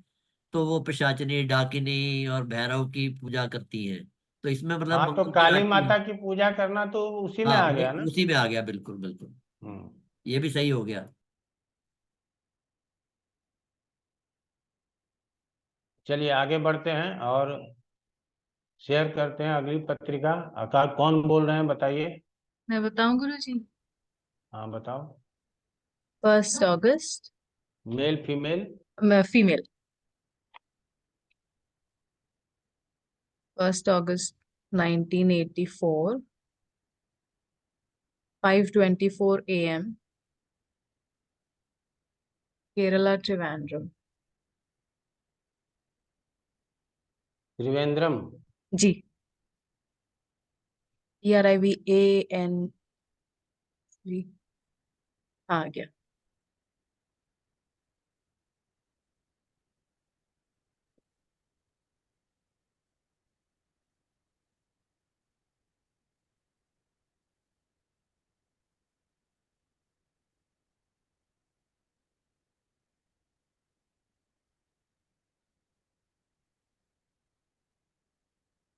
Speaker 1: तो वो पिशाचिनी, डाकिनी और भैरव की पूजा करती है। तो इसमें मतलब
Speaker 5: हाँ, तो
Speaker 1: मंगल की
Speaker 5: काली
Speaker 1: राशि है।
Speaker 5: माता की पूजा करना तो उसी में
Speaker 1: हाँ,
Speaker 5: आ
Speaker 1: वो
Speaker 5: गया ना।
Speaker 1: उसी में आ गया, बिल्कुल बिल्कुल।
Speaker 5: हम्म।
Speaker 1: ये भी सही हो गया।
Speaker 5: चलिए आगे बढ़ते हैं और शेयर करते हैं अगली पत्रिका। आकाश, कौन बोल रहे हैं बताइए।
Speaker 9: मैं बताऊं गुरुजी?
Speaker 5: हाँ बताओ।
Speaker 9: 1 अगस्त।
Speaker 5: Male female?
Speaker 9: मैं फीमेल। 1 अगस्त 1984, 5:24 AM, केरला, त्रिवेंद्रम।
Speaker 5: त्रिवेंद्रम?
Speaker 9: जी, TRIVAN। हाँ, आ गया।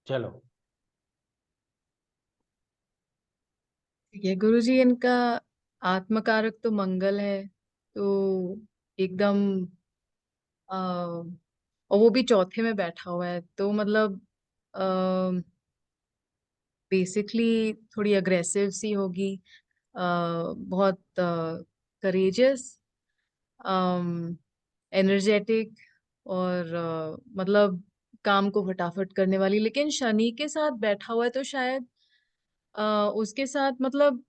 Speaker 5: चलो।
Speaker 9: ठीक है गुरुजी, इनका आत्मकारक तो मंगल है, तो एकदम और वो भी चौथे में बैठा हुआ है, तो मतलब बेसिकली थोड़ी अग्रेसिव सी होगी, बहुत करेजियस, एनर्जेटिक, और मतलब काम को फटाफट करने वाली। लेकिन शनि के साथ बैठा हुआ है तो शायद उसके साथ मतलब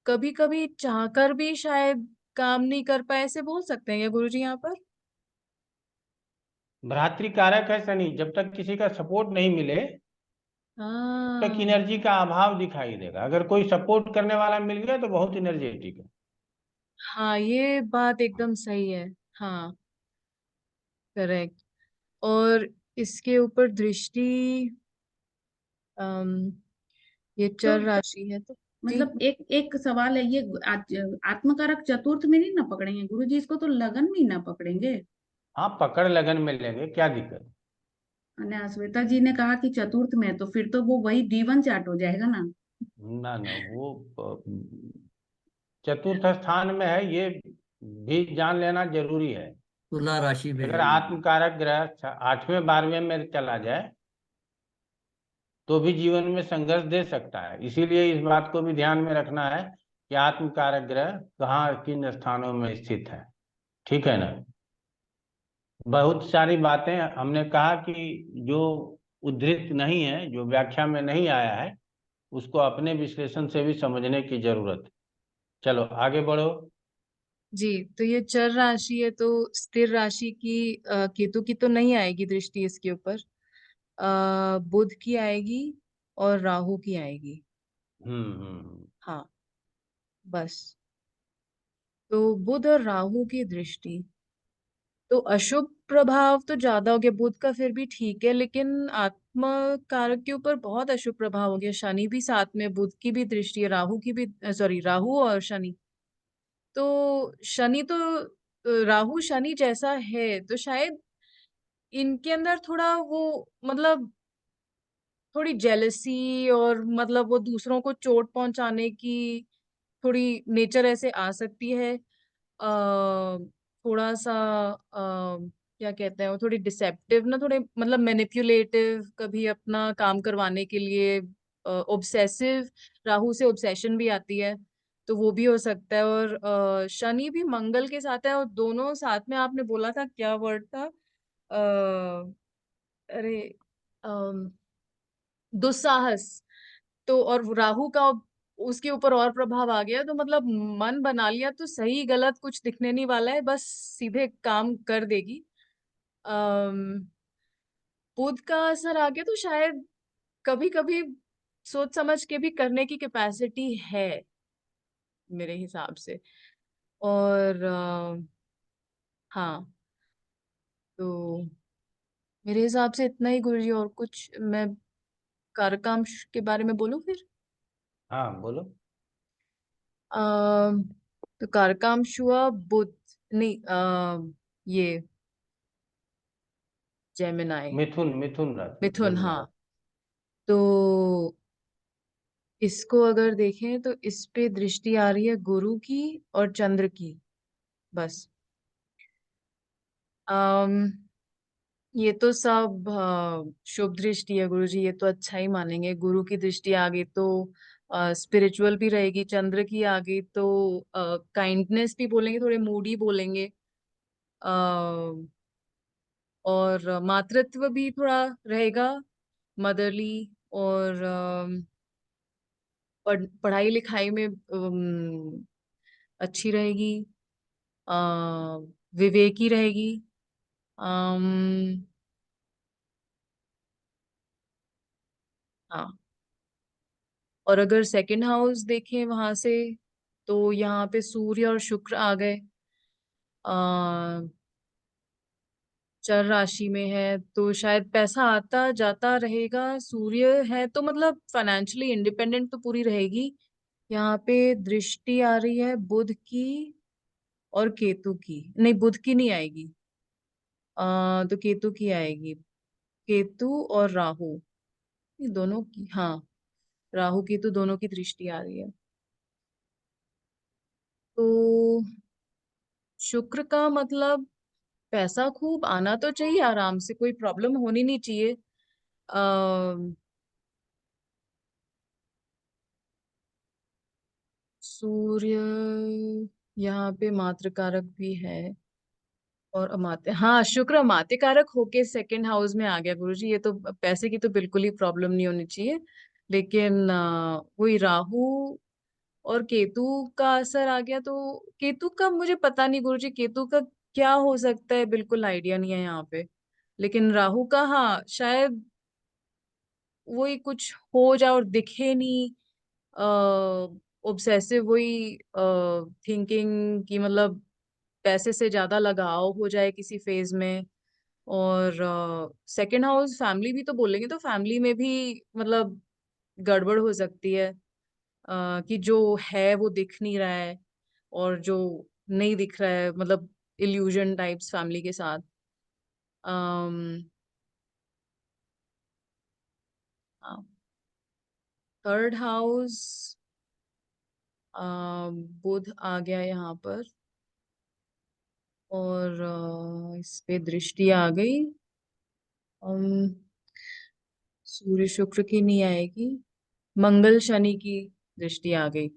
Speaker 9: कभी कभी चाहकर भी शायद काम नहीं कर पाए, ऐसे बोल सकते हैं क्या गुरुजी यहाँ पर?
Speaker 5: भ्रातृकारक है शनि, जब तक किसी का सपोर्ट नहीं मिले तब तक
Speaker 9: हाँ।
Speaker 5: एनर्जी का अभाव दिखाई देगा। अगर कोई सपोर्ट करने वाला मिल गया तो बहुत एनर्जेटिक है।
Speaker 9: हाँ, ये बात एकदम सही है। हाँ, करेक्ट। और इसके ऊपर दृष्टि, अम, ये
Speaker 7: तो
Speaker 9: चर राशि है तो जी।
Speaker 7: मतलब एक एक सवाल है, ये आत्मकारक चतुर्थ में नहीं ना पकड़ेंगे गुरुजी इसको, तो लगन में ही ना पकड़ेंगे?
Speaker 5: हाँ, पकड़ लगन में लेंगे, क्या दिक्कत।
Speaker 7: और श्वेता जी ने कहा कि चतुर्थ में है, तो फिर तो वो वही D1 चार्ट हो जाएगा ना।
Speaker 5: ना ना, वो चतुर्थ स्थान में है, ये भी जान लेना जरूरी है।
Speaker 1: तुला राशि में
Speaker 5: अगर
Speaker 1: है ये।
Speaker 5: आत्मकारक ग्रह 8वें 12वें में चला जाए तो भी जीवन में संघर्ष दे सकता है। इसीलिए इस बात को भी ध्यान में रखना है कि आत्मकारक ग्रह कहाँ किन स्थानों में स्थित है। ठीक है ना। बहुत सारी बातें हमने कहा कि जो उद्धृत नहीं है, जो व्याख्या में नहीं आया है, उसको अपने विश्लेषण से भी समझने की जरूरत है। चलो आगे बढ़ो।
Speaker 9: जी, तो ये चर राशि है तो स्थिर राशि की केतु की तो नहीं आएगी दृष्टि इसके ऊपर, बुध की आएगी और राहु की आएगी। हाँ, बस। तो बुध और राहु की दृष्टि तो अशुभ प्रभाव तो ज्यादा हो गया बुध का, फिर भी ठीक है, लेकिन आत्म कारक के ऊपर बहुत अशुभ प्रभाव हो गया। शनि भी साथ में, बुध की भी दृष्टि है, राहु की भी, सॉरी राहु और शनि। तो शनि तो राहु शनि जैसा है, तो शायद इनके अंदर थोड़ा वो, मतलब थोड़ी जेलसी, और मतलब वो दूसरों को चोट पहुंचाने की थोड़ी नेचर ऐसे आ सकती है। थोड़ा सा क्या कहते हैं वो, थोड़ी डिसेप्टिव ना, थोड़े मतलब मैनिपुलेटिव, कभी अपना काम करवाने के लिए ऑब्सेसिव। राहु से ऑब्सेशन भी आती है, तो वो भी हो सकता है। और शनि भी मंगल के साथ है, और दोनों साथ में, आपने बोला था क्या वर्ड था, अरे दुस्साहस। तो और राहु का उसके ऊपर और प्रभाव आ गया, तो मतलब मन बना लिया तो सही गलत कुछ दिखने नहीं वाला है, बस सीधे काम कर देगी। अम्म बुध का असर आ गया तो शायद कभी कभी सोच समझ के भी करने की कैपेसिटी है मेरे हिसाब से। और हाँ, तो मेरे हिसाब से इतना ही गुरुजी। और कुछ मैं कारकांश के बारे में बोलूं फिर?
Speaker 5: हाँ बोलो।
Speaker 9: अम, तो कारकांश हुआ बुध, नहीं, ये जेमिनाई,
Speaker 5: मिथुन, मिथुन राशि,
Speaker 9: मिथुन,
Speaker 5: जेमिनी।
Speaker 9: हाँ। तो इसको अगर देखें तो इस पे दृष्टि आ रही है गुरु की और चंद्र की, बस। अम ये तो सब शुभ दृष्टि है गुरु जी, ये तो अच्छा ही मानेंगे। गुरु की दृष्टि आ गई तो स्पिरिचुअल भी रहेगी, चंद्र की आ गई तो काइंडनेस भी बोलेंगे, थोड़े मूडी बोलेंगे। और मातृत्व भी थोड़ा रहेगा, मदरली। और पढ़ाई लिखाई में अच्छी रहेगी, विवेकी रहेगी। अम, हाँ। और अगर सेकंड हाउस देखें वहां से, तो यहाँ पे सूर्य और शुक्र आ गए, चर राशि में है, तो शायद पैसा आता जाता रहेगा। सूर्य है तो मतलब फाइनेंशियली इंडिपेंडेंट तो पूरी रहेगी। यहाँ पे दृष्टि आ रही है बुध की और केतु की, नहीं बुध की नहीं आएगी, तो केतु की आएगी। केतु और राहु, ये दोनों की, हाँ, राहु केतु दोनों की दृष्टि आ रही है। तो शुक्र का मतलब पैसा खूब आना तो चाहिए आराम से, कोई प्रॉब्लम होनी नहीं चाहिए। सूर्य यहाँ पे मात्र कारक भी है, और अमात्य, हाँ, शुक्र अमात्य कारक होके सेकंड हाउस में आ गया गुरुजी। ये तो पैसे की तो बिल्कुल ही प्रॉब्लम नहीं होनी चाहिए, लेकिन वही राहु और केतु का असर आ गया। तो केतु का मुझे पता नहीं गुरुजी, केतु का क्या हो सकता है, बिल्कुल आइडिया नहीं है यहाँ पे। लेकिन राहु का, हाँ, शायद वही कुछ हो जाए और दिखे नहीं, ऑब्सेसिव वही थिंकिंग की, मतलब पैसे से ज्यादा लगाव हो जाए किसी फेज में। और सेकंड हाउस फैमिली भी तो बोलेंगे, तो फैमिली में भी मतलब गड़बड़ हो सकती है, कि जो है वो दिख नहीं रहा है, और जो नहीं दिख रहा है मतलब इल्यूजन टाइप्स फैमिली के साथ। थर्ड हाउस, बुध आ गया यहाँ पर, और इस पे दृष्टि आ गई। अम, सूर्य शुक्र की नहीं आएगी, मंगल शनि की दृष्टि आ गई।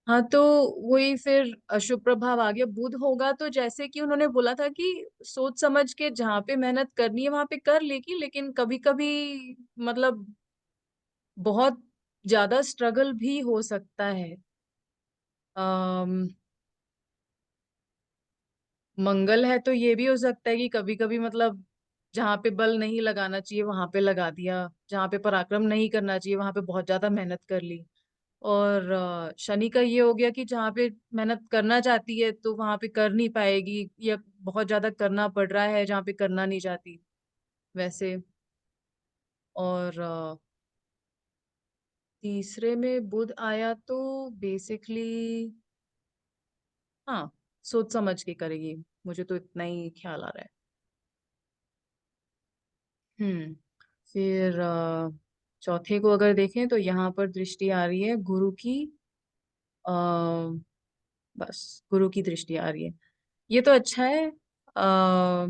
Speaker 9: हाँ, तो वही फिर अशुभ प्रभाव आ गया। बुध होगा तो जैसे कि उन्होंने बोला था कि सोच समझ के जहाँ पे मेहनत करनी है वहां पे कर लेगी, लेकिन कभी कभी मतलब बहुत ज्यादा स्ट्रगल भी हो सकता है। अम मंगल है तो ये भी हो सकता है कि कभी कभी मतलब जहाँ पे बल नहीं लगाना चाहिए वहां पे लगा दिया, जहाँ पे पराक्रम नहीं करना चाहिए वहां पे बहुत ज्यादा मेहनत कर ली। और शनि का ये हो गया कि जहाँ पे मेहनत करना चाहती है तो वहां पे कर नहीं पाएगी, या बहुत ज्यादा करना पड़ रहा है जहाँ पे करना नहीं चाहती वैसे। और तीसरे में बुध आया तो बेसिकली हाँ, सोच समझ के करेगी, मुझे तो इतना ही ख्याल आ रहा है। फिर चौथे को अगर देखें तो यहाँ पर दृष्टि आ रही है गुरु की। आ, बस गुरु की दृष्टि आ रही है, ये तो अच्छा है। आ,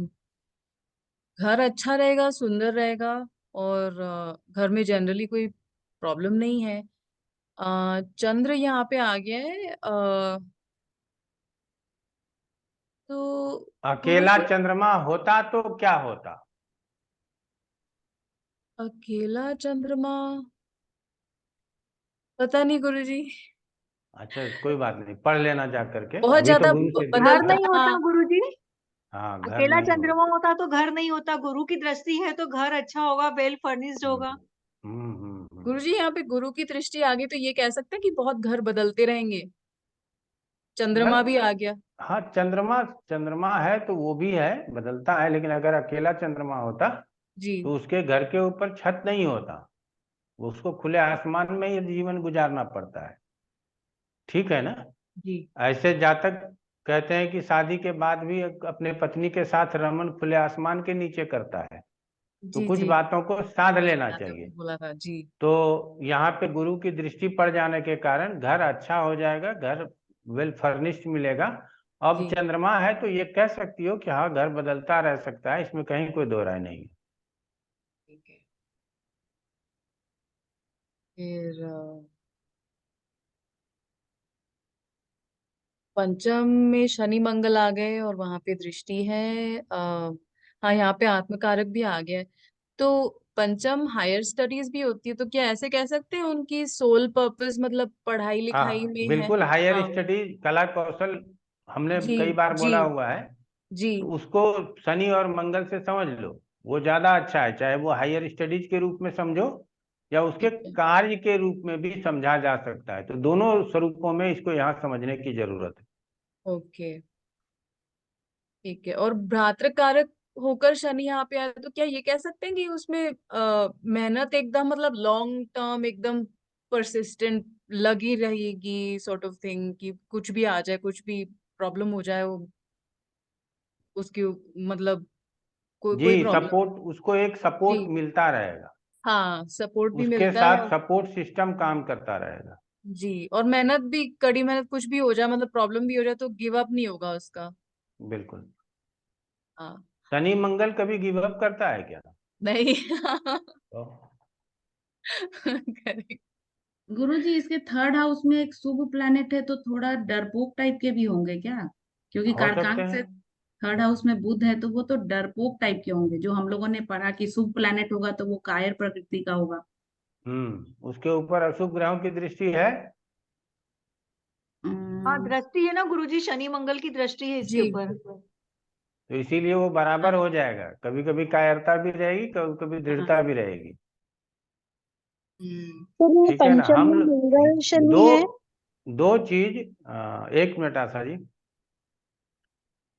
Speaker 9: घर अच्छा रहेगा, सुंदर रहेगा, और घर में जनरली कोई प्रॉब्लम नहीं है। चंद्र यहाँ पे आ गया है, तो गुरु
Speaker 5: अकेला
Speaker 9: के
Speaker 5: चंद्रमा होता तो क्या होता?
Speaker 9: अकेला चंद्रमा, पता नहीं गुरुजी।
Speaker 5: अच्छा, कोई बात नहीं, पढ़ लेना जा करके,
Speaker 9: बहुत
Speaker 5: अभी तो
Speaker 9: ज्यादा
Speaker 5: गुरु से
Speaker 3: घर
Speaker 5: दृष्टि
Speaker 9: मतलब
Speaker 5: है।
Speaker 3: नहीं होता
Speaker 9: हाँ
Speaker 3: गुरुजी,
Speaker 5: हाँ, घर
Speaker 3: अकेला
Speaker 5: नहीं
Speaker 3: चंद्रमा
Speaker 5: होता।
Speaker 3: होता तो घर नहीं होता, गुरु की दृष्टि है तो घर अच्छा होगा, वेल फर्निश्ड
Speaker 5: हम्म
Speaker 3: होगा।
Speaker 9: गुरुजी, यहाँ पे गुरु की दृष्टि आ गई तो ये कह सकते हैं कि बहुत घर बदलते रहेंगे।
Speaker 5: घर,
Speaker 9: चंद्रमा भी आ गया।
Speaker 5: हाँ, चंद्रमा, चंद्रमा है तो वो भी है, बदलता है, लेकिन अगर अकेला चंद्रमा होता
Speaker 9: जी
Speaker 5: तो उसके घर के ऊपर छत नहीं होता, वो उसको खुले आसमान में ही जीवन गुजारना पड़ता है। ठीक है ना?
Speaker 9: जी
Speaker 5: ऐसे जातक कहते हैं कि शादी के बाद भी अपने पत्नी के साथ रमन खुले आसमान के नीचे करता है। तो
Speaker 9: जी
Speaker 5: कुछ
Speaker 9: जी,
Speaker 5: बातों को साध लेना
Speaker 9: जातक
Speaker 5: चाहिए।
Speaker 9: ने बोला था जी।
Speaker 5: तो यहाँ पे गुरु की दृष्टि पड़ जाने के कारण घर अच्छा हो जाएगा, घर वेल फर्निश्ड मिलेगा। अब
Speaker 9: जी
Speaker 5: चंद्रमा है तो ये कह सकती हो कि हाँ, घर बदलता रह सकता है, इसमें कहीं कोई दो राय नहीं है।
Speaker 9: ठीक है। फिर पंचम में शनि मंगल आ गए और वहां पे दृष्टि है। हाँ, यहाँ पे आत्मकारक भी आ गया है। तो पंचम हायर स्टडीज भी होती है, तो क्या ऐसे कह सकते हैं उनकी सोल पर्पस मतलब पढ़ाई लिखाई
Speaker 5: हाँ,
Speaker 9: में है?
Speaker 5: बिल्कुल, हायर
Speaker 9: हाँ
Speaker 5: स्टडीज, कला कौशल, हमने
Speaker 9: जी
Speaker 5: कई बार
Speaker 9: जी
Speaker 5: बोला हुआ है।
Speaker 9: जी।
Speaker 5: तो उसको शनि और मंगल से समझ लो, वो ज्यादा अच्छा है, चाहे वो हायर स्टडीज के रूप में समझो या उसके
Speaker 9: ठीक है।
Speaker 5: कार्य के रूप में भी समझा जा सकता है। तो दोनों स्वरूपों में इसको यहाँ समझने की जरूरत है।
Speaker 9: ओके ठीक है। और भ्रातृ कारक होकर शनि यहाँ पे आया तो क्या ये कह सकते हैं कि उसमें मेहनत एकदम मतलब लॉन्ग टर्म एकदम परसिस्टेंट लगी रहेगी, सॉर्ट ऑफ थिंग, कि कुछ भी आ जाए, कुछ भी प्रॉब्लम हो जाए, वो उसकी मतलब
Speaker 5: जी,
Speaker 9: कोई प्रॉब्लम।
Speaker 5: सपोर्ट, उसको एक सपोर्ट
Speaker 9: जी
Speaker 5: मिलता रहेगा,
Speaker 9: हाँ, सपोर्ट भी
Speaker 5: उसके
Speaker 9: मिलता है।
Speaker 5: साथ सपोर्ट सिस्टम काम करता रहेगा।
Speaker 9: जी, और मेहनत भी, कड़ी मेहनत, कुछ भी हो जाए मतलब प्रॉब्लम भी हो जाए तो गिव अप नहीं होगा उसका।
Speaker 5: बिल्कुल।
Speaker 9: हाँ
Speaker 5: शनि मंगल कभी गिव अप करता है क्या?
Speaker 9: नहीं
Speaker 5: तो
Speaker 9: करेक्ट।
Speaker 7: गुरुजी, इसके थर्ड हाउस में एक शुभ प्लैनेट है तो थोड़ा डरपोक टाइप के भी होंगे क्या? क्योंकि
Speaker 5: हो सकते
Speaker 7: कारकांक
Speaker 5: हैं।
Speaker 7: से थर्ड हाउस में बुध है तो वो तो डरपोक टाइप के होंगे, जो हम लोगों ने पढ़ा कि शुभ प्लैनेट होगा तो वो कायर प्रकृति का होगा।
Speaker 5: उसके ऊपर अशुभ ग्रहों की दृष्टि है।
Speaker 3: हाँ,
Speaker 7: अम्म,
Speaker 3: दृष्टि है ना गुरुजी, शनि मंगल की दृष्टि है इसके
Speaker 9: जी
Speaker 3: ऊपर।
Speaker 5: तो इसीलिए वो बराबर
Speaker 9: हाँ
Speaker 5: हो जाएगा, कभी कभी कायरता भी रहेगी, कभी कभी
Speaker 9: हाँ।
Speaker 5: दृढ़ता भी रहेगी।
Speaker 9: हम्म
Speaker 8: सर ये
Speaker 5: ठीक है ना?
Speaker 8: पंचम में मंगल
Speaker 5: दो
Speaker 8: शनि है।
Speaker 5: दो चीज, एक मिनट आशा जी,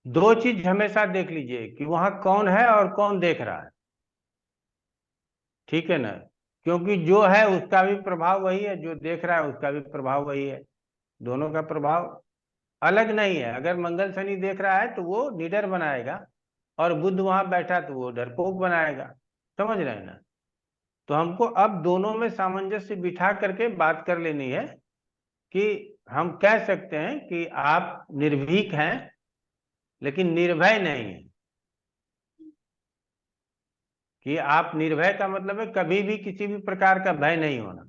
Speaker 5: दो चीज हमेशा देख लीजिए कि वहां कौन है और कौन देख रहा है। ठीक है ना? क्योंकि जो है उसका भी प्रभाव वही है, जो देख रहा है उसका भी प्रभाव वही है। दोनों का प्रभाव अलग नहीं है। अगर मंगल शनि देख रहा है तो वो निडर बनाएगा, और बुध वहां बैठा तो वो डरपोक बनाएगा। समझ रहे हैं ना? तो हमको अब दोनों में सामंजस्य बिठा करके बात कर लेनी है कि हम कह सकते हैं कि आप निर्भीक हैं लेकिन निर्भय नहीं है। कि आप निर्भय का मतलब है कभी भी किसी भी प्रकार का भय नहीं होना।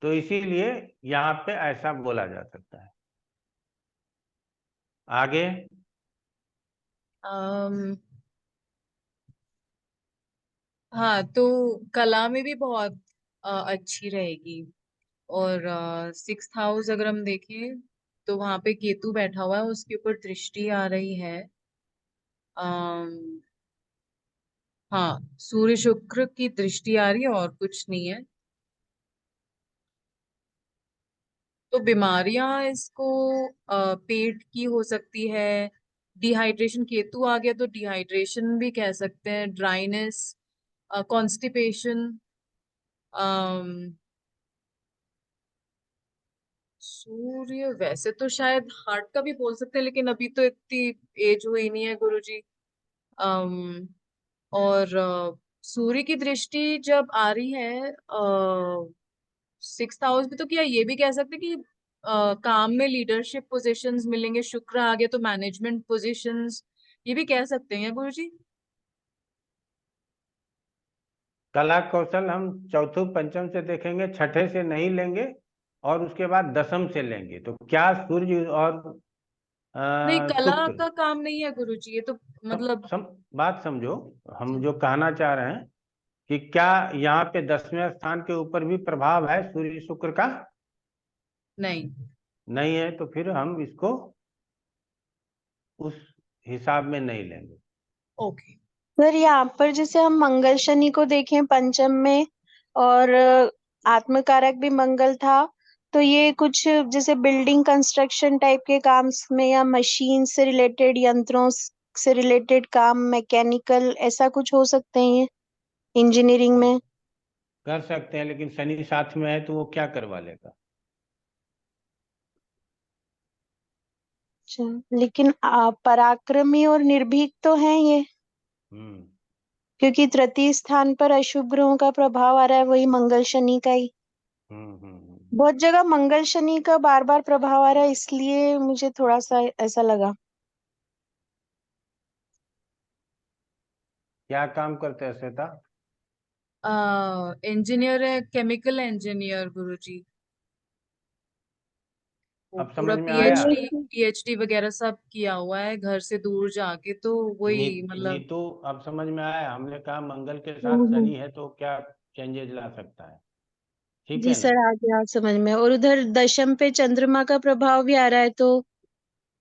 Speaker 5: तो इसीलिए यहाँ पे ऐसा बोला जा सकता है। आगे।
Speaker 9: अम, हाँ, तो कला में भी बहुत अच्छी रहेगी। और सिक्स्थ हाउस अगर हम देखें तो वहां पे केतु बैठा हुआ है, उसके ऊपर दृष्टि आ रही है। अम, हाँ, सूर्य शुक्र की दृष्टि आ रही है और कुछ नहीं है। तो बीमारियां इसको पेट की हो सकती है। डिहाइड्रेशन, केतु आ गया तो डिहाइड्रेशन भी कह सकते हैं, ड्राइनेस, कॉन्स्टिपेशन। सूर्य वैसे तो शायद हार्ट का भी बोल सकते हैं, लेकिन अभी तो इतनी एज हुई नहीं है गुरुजी। अम और सूर्य की दृष्टि जब आ रही है 6th हाउस में, तो क्या ये भी कह सकते हैं कि काम में लीडरशिप पोजीशंस मिलेंगे? शुक्र आ गया तो मैनेजमेंट पोजीशंस, ये भी कह सकते हैं गुरुजी।
Speaker 5: कला कौशल हम चौथे पंचम से देखेंगे, छठे से नहीं लेंगे, और उसके बाद दसम से लेंगे। तो क्या सूर्य और
Speaker 9: नहीं, कला
Speaker 5: शुक्र,
Speaker 9: का काम नहीं है गुरुजी, ये तो मतलब।
Speaker 5: बात समझो, हम जो कहना चाह रहे हैं कि क्या यहाँ पे 10वें स्थान के ऊपर भी प्रभाव है सूर्य शुक्र का?
Speaker 9: नहीं।
Speaker 5: नहीं है, तो फिर हम इसको उस हिसाब में नहीं लेंगे।
Speaker 9: ओके।
Speaker 8: सर यहाँ पर जैसे हम मंगल शनि को देखें पंचम में, और आत्मकारक भी मंगल था, तो ये कुछ जैसे बिल्डिंग कंस्ट्रक्शन टाइप के काम में, या मशीन से रिलेटेड, यंत्रों से रिलेटेड काम, मैकेनिकल, ऐसा कुछ हो सकते हैं इंजीनियरिंग में।
Speaker 5: कर सकते हैं, लेकिन शनि साथ में है तो वो क्या करवा लेगा?
Speaker 8: अच्छा, लेकिन पराक्रमी और निर्भीक तो हैं ये,
Speaker 5: हम्म
Speaker 8: क्योंकि तृतीय स्थान पर अशुभ ग्रहों का प्रभाव आ रहा है, वही मंगल शनि का ही।
Speaker 5: हम्म।
Speaker 8: बहुत जगह मंगल शनि का बार बार प्रभाव आ रहा है, इसलिए मुझे थोड़ा सा ऐसा लगा।
Speaker 5: क्या काम करते हैं श्वेता?
Speaker 9: इंजीनियर है, केमिकल इंजीनियर गुरुजी। वो
Speaker 5: अब
Speaker 9: पूरा
Speaker 5: समझ में आया?
Speaker 9: पीएचडी वगैरह सब किया हुआ है घर से दूर जाके, तो वही मतलब।
Speaker 5: नीतू, अब समझ में आया? हमने कहा मंगल के साथ
Speaker 8: हम्म।
Speaker 5: शनि है तो क्या चेंजेस ला सकता है, ठीक
Speaker 8: जी
Speaker 5: है ना?
Speaker 8: सर, आ गया समझ में। और उधर दशम पे चंद्रमा का प्रभाव भी आ रहा है, तो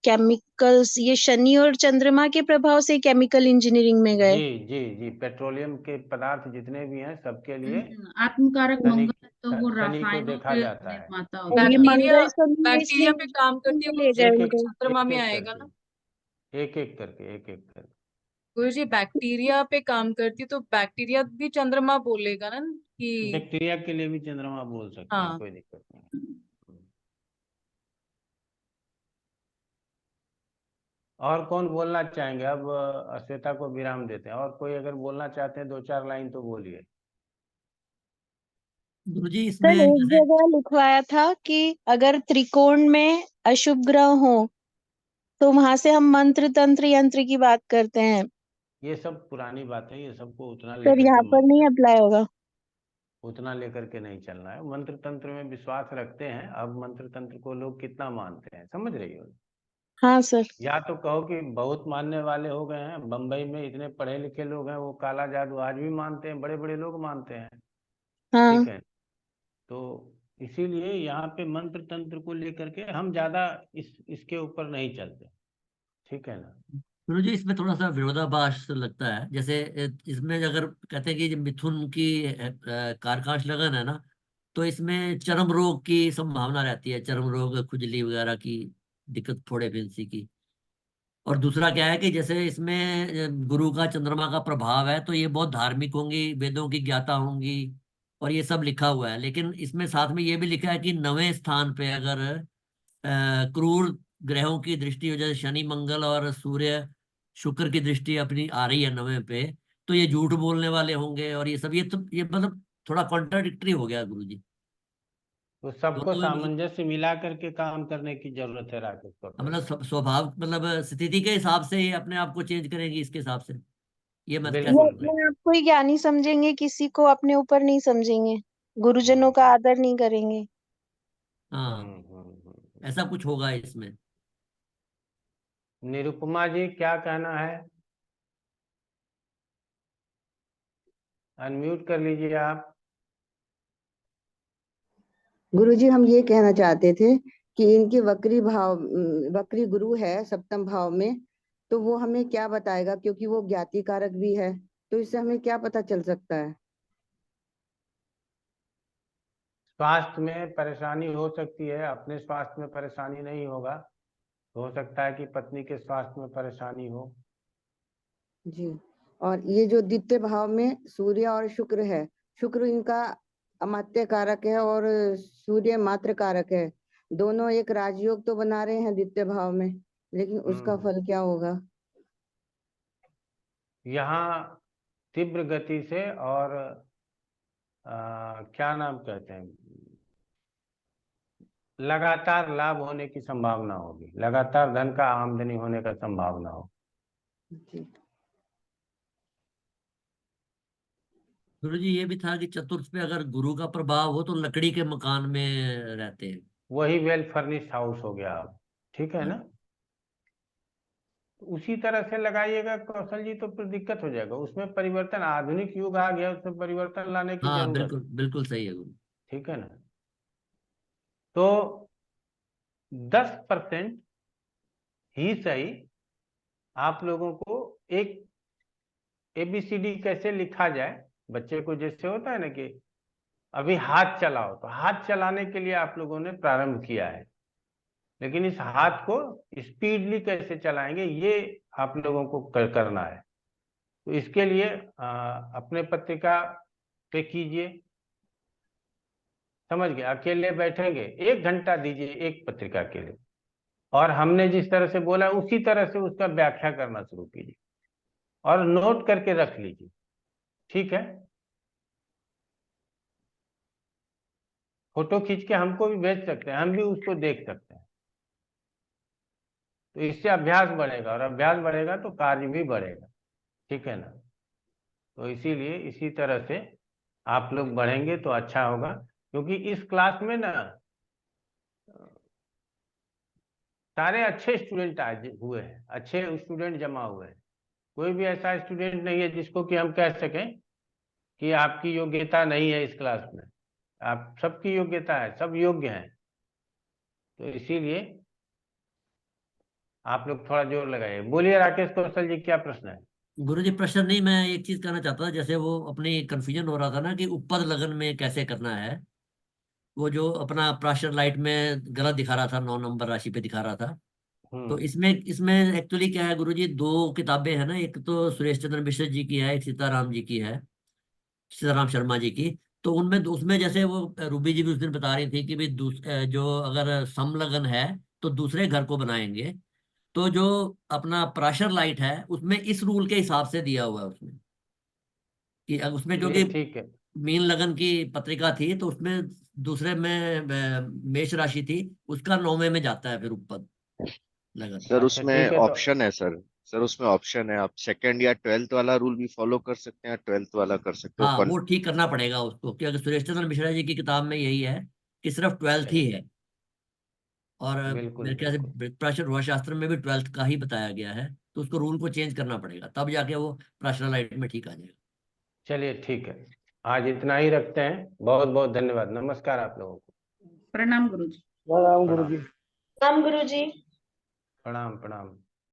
Speaker 8: केमिकल्स, ये शनि और चंद्रमा के प्रभाव से केमिकल इंजीनियरिंग में गए।
Speaker 5: जी, पेट्रोलियम के पदार्थ जितने भी हैं सबके लिए
Speaker 7: आत्मकारक
Speaker 5: शनि
Speaker 7: मंगल है, तो वो
Speaker 5: शनि को
Speaker 7: रसायनों
Speaker 5: देखा
Speaker 7: के
Speaker 5: जाता है।
Speaker 7: निर्माता
Speaker 8: और
Speaker 7: होते
Speaker 8: ये
Speaker 7: हैं।
Speaker 9: बैक्टीरिया,
Speaker 8: मंगल शनि है, इसलिए
Speaker 9: बैक्टीरिया पे काम करती है
Speaker 8: में ले
Speaker 9: गुरुजी,
Speaker 8: गए
Speaker 5: एक
Speaker 9: तो
Speaker 5: एक
Speaker 8: उनको।
Speaker 9: चंद्रमा
Speaker 5: एक
Speaker 9: में
Speaker 5: एक
Speaker 9: आएगा ना?
Speaker 5: करके, एक एक करके।
Speaker 9: गुरुजी बैक्टीरिया पे काम करती है, तो बैक्टीरिया भी चंद्रमा बोलेगा ना कि।
Speaker 5: बैक्टीरिया के लिए भी चंद्रमा बोल सकते हैं,
Speaker 9: हाँ।
Speaker 5: कोई दिक्कत नहीं है। और कौन बोलना चाहेंगे? अब श्वेता को विराम देते हैं, और कोई अगर बोलना चाहते हैं 2-4 लाइन तो बोलिए।
Speaker 1: गुरुजी
Speaker 8: सर
Speaker 1: इसमें
Speaker 8: एक
Speaker 1: जैसे
Speaker 8: जगह लिखवाया था कि अगर त्रिकोण में अशुभ ग्रह हो, तो वहां से हम मंत्र तंत्र यंत्र की बात करते हैं।
Speaker 5: ये सब पुरानी बात है, ये सबको उतना
Speaker 8: सर
Speaker 5: लेकर
Speaker 8: यहाँ
Speaker 5: के
Speaker 8: पर
Speaker 5: मत
Speaker 8: नहीं
Speaker 5: चल
Speaker 8: अप्लाई होगा।
Speaker 5: उतना लेकर के नहीं चलना है। मंत्र तंत्र में विश्वास रखते हैं, अब मंत्र तंत्र को लोग कितना मानते हैं, समझ रही हो?
Speaker 8: हाँ सर।
Speaker 5: या तो कहो कि बहुत मानने वाले हो गए हैं, बंबई में इतने पढ़े लिखे लोग हैं, वो काला जादू आज भी मानते हैं, बड़े बड़े लोग मानते हैं,
Speaker 8: हाँ
Speaker 5: ठीक है? तो इसीलिए यहाँ पे मंत्र तंत्र को लेकर के हम ज्यादा इसके ऊपर नहीं चलते, ठीक है ना?
Speaker 1: गुरुजी इसमें थोड़ा सा विरोधाभास लगता है। जैसे इसमें अगर कहते हैं कि जो मिथुन की कारकांश लगन है ना, तो इसमें चर्म रोग की संभावना रहती है, चर्म रोग, खुजली वगैरह की दिक्कत, फोड़े फिंसी की। और दूसरा क्या है कि जैसे इसमें गुरु का, चंद्रमा का प्रभाव है, तो ये बहुत धार्मिक होंगी, वेदों की ज्ञाता होंगी, और ये सब लिखा हुआ है। लेकिन इसमें साथ में ये भी लिखा है कि 9वें स्थान पे अगर क्रूर ग्रहों की दृष्टि हो, जैसे शनि मंगल और सूर्य शुक्र की दृष्टि अपनी आ रही है 9वें पे, तो ये झूठ बोलने वाले होंगे, और ये सब, ये तो ये मतलब थोड़ा कॉन्ट्राडिक्टरी हो गया गुरुजी।
Speaker 5: तो सबको
Speaker 1: दोनों में मतलब
Speaker 5: सामंजस्य मिला करके काम करने की जरूरत है राकेश
Speaker 1: मतलब
Speaker 5: पटेल।
Speaker 1: स्वभाव, मतलब स्थिति के हिसाब से ये अपने आप को चेंज करेंगी, इसके हिसाब से ये मत कह
Speaker 8: वो
Speaker 5: बिल्कुल
Speaker 1: सकते।
Speaker 8: अपने आप को ही ज्ञानी समझेंगे, किसी को अपने ऊपर नहीं समझेंगे, गुरुजनों का
Speaker 5: हम्म
Speaker 8: आदर नहीं करेंगे।
Speaker 1: हाँ, ऐसा कुछ होगा इसमें।
Speaker 5: निरुपमा जी क्या कहना है? अनम्यूट कर लीजिए आप।
Speaker 10: गुरुजी, हम ये कहना चाहते थे कि इनके वक्री गुरु है सप्तम भाव में, तो वो हमें क्या बताएगा, क्योंकि वो ज्ञाति कारक भी है। तो इससे हमें क्या पता चल सकता है?
Speaker 5: स्वास्थ्य में परेशानी हो सकती है, अपने स्वास्थ्य में परेशानी नहीं होगा, हो सकता है कि पत्नी के स्वास्थ्य में परेशानी हो।
Speaker 10: जी। और ये जो द्वितीय भाव में सूर्य और शुक्र है, शुक्र इनका अमात्य कारक है और सूर्य मात्र कारक है, दोनों एक राजयोग तो बना रहे हैं द्वितीय भाव में, लेकिन उसका फल क्या होगा?
Speaker 5: यहाँ तीव्र गति से और क्या नाम कहते हैं, लगातार लाभ होने की संभावना होगी, लगातार धन का आमदनी होने का संभावना हो।
Speaker 10: जी।
Speaker 1: गुरु जी ये भी था कि चतुर्थ पे अगर गुरु का प्रभाव हो तो लकड़ी के मकान में रहते हैं।
Speaker 5: वही वेल फर्निश्ड हाउस हो गया अब, ठीक है ना। उसी तरह से लगाइएगा कौशल जी, तो फिर दिक्कत हो जाएगा, उसमें परिवर्तन, आधुनिक युग आ गया, उसमें परिवर्तन लाने की
Speaker 1: हाँ
Speaker 5: जरूरत है,
Speaker 1: बिल्कुल बिल्कुल सही है गुरु।
Speaker 5: ठीक है ना। तो 10% ही सही आप लोगों को एक ABCD कैसे लिखा जाए, बच्चे को जैसे होता है ना कि अभी हाथ चलाओ, तो हाथ चलाने के लिए आप लोगों ने प्रारंभ किया है, लेकिन इस हाथ को स्पीडली कैसे चलाएंगे ये आप लोगों को करना है। तो इसके लिए अपने पत्रिका पे कीजिए, समझ गए, अकेले बैठेंगे 1 घंटा दीजिए एक पत्रिका के लिए, और हमने जिस तरह से बोला उसी तरह से उसका व्याख्या करना शुरू कीजिए और नोट करके रख लीजिए, ठीक है। फोटो खींच के हमको भी भेज सकते हैं, हम भी उसको देख सकते हैं। तो इससे अभ्यास बढ़ेगा, और अभ्यास बढ़ेगा तो कार्य भी बढ़ेगा, ठीक है ना। तो इसीलिए इसी तरह से आप लोग बढ़ेंगे तो अच्छा होगा, क्योंकि इस क्लास में ना सारे अच्छे स्टूडेंट आज हुए हैं, अच्छे स्टूडेंट जमा हुए हैं, कोई भी ऐसा स्टूडेंट नहीं है जिसको कि हम कह सकें कि आपकी योग्यता नहीं है इस क्लास में। आप सबकी योग्यता है, सब योग्य हैं। तो इसीलिए आप लोग थोड़ा जोर लगाइए। बोलिए राकेश कौशल जी, क्या प्रश्न है?
Speaker 1: गुरु जी प्रश्न नहीं, मैं एक चीज कहना चाहता था, जैसे वो अपनी कंफ्यूजन हो रहा था ना कि उपपद लगन में कैसे करना है, वो जो अपना प्राशर लाइट में गलत दिखा रहा था, 9 नंबर राशि पे दिखा रहा था। तो इसमें इसमें एक्चुअली क्या है गुरु जी, दो किताबें हैं ना, एक तो सुरेश चंद्र मिश्र जी की है, एक सीताराम जी की है, सीताराम शर्मा जी की। तो उनमें उसमें जैसे वो रूबी जी भी उस दिन बता रही थी कि भाई जो अगर समलग्न है तो दूसरे घर को बनाएंगे। तो जो अपना प्राशर लाइट है उसमें इस रूल के हिसाब से दिया हुआ है उसमें, कि उसमें
Speaker 5: ये
Speaker 1: क्योंकि
Speaker 5: ठीक है।
Speaker 1: मीन लगन की पत्रिका थी तो उसमें दूसरे में मेष राशि थी, उसका 9वें में जाता है फिर उपपद लगन।
Speaker 11: सर
Speaker 5: अच्छा
Speaker 11: उसमें
Speaker 5: ठीक है। तो
Speaker 11: ऑप्शन है सर उसमें ऑप्शन है, आप सेकंड या 12th वाला रूल भी फॉलो कर सकते हैं, 12th वाला कर सकते हो
Speaker 1: हाँ वो ठीक करना पड़ेगा उसको, क्योंकि सुरेश चंद्र मिश्रा जी की किताब में यही है कि सिर्फ 12th ही है। और
Speaker 5: बिल्कुल
Speaker 1: मेरे ख्याल से
Speaker 5: बिल्कुल।
Speaker 1: प्राचीन रोह शास्त्र में भी 12th का ही बताया गया है, तो उसको रूल को चेंज करना पड़ेगा, तब जाके वो प्राचीन लाइट में ठीक आ जाएगा।
Speaker 5: चलिए ठीक है, आज इतना ही रखते हैं। बहुत बहुत धन्यवाद, नमस्कार आप लोगों को।
Speaker 7: प्रणाम गुरुजी।
Speaker 5: प्रणाम।
Speaker 8: राम गुरुजी।
Speaker 5: प्रणाम प्रणाम।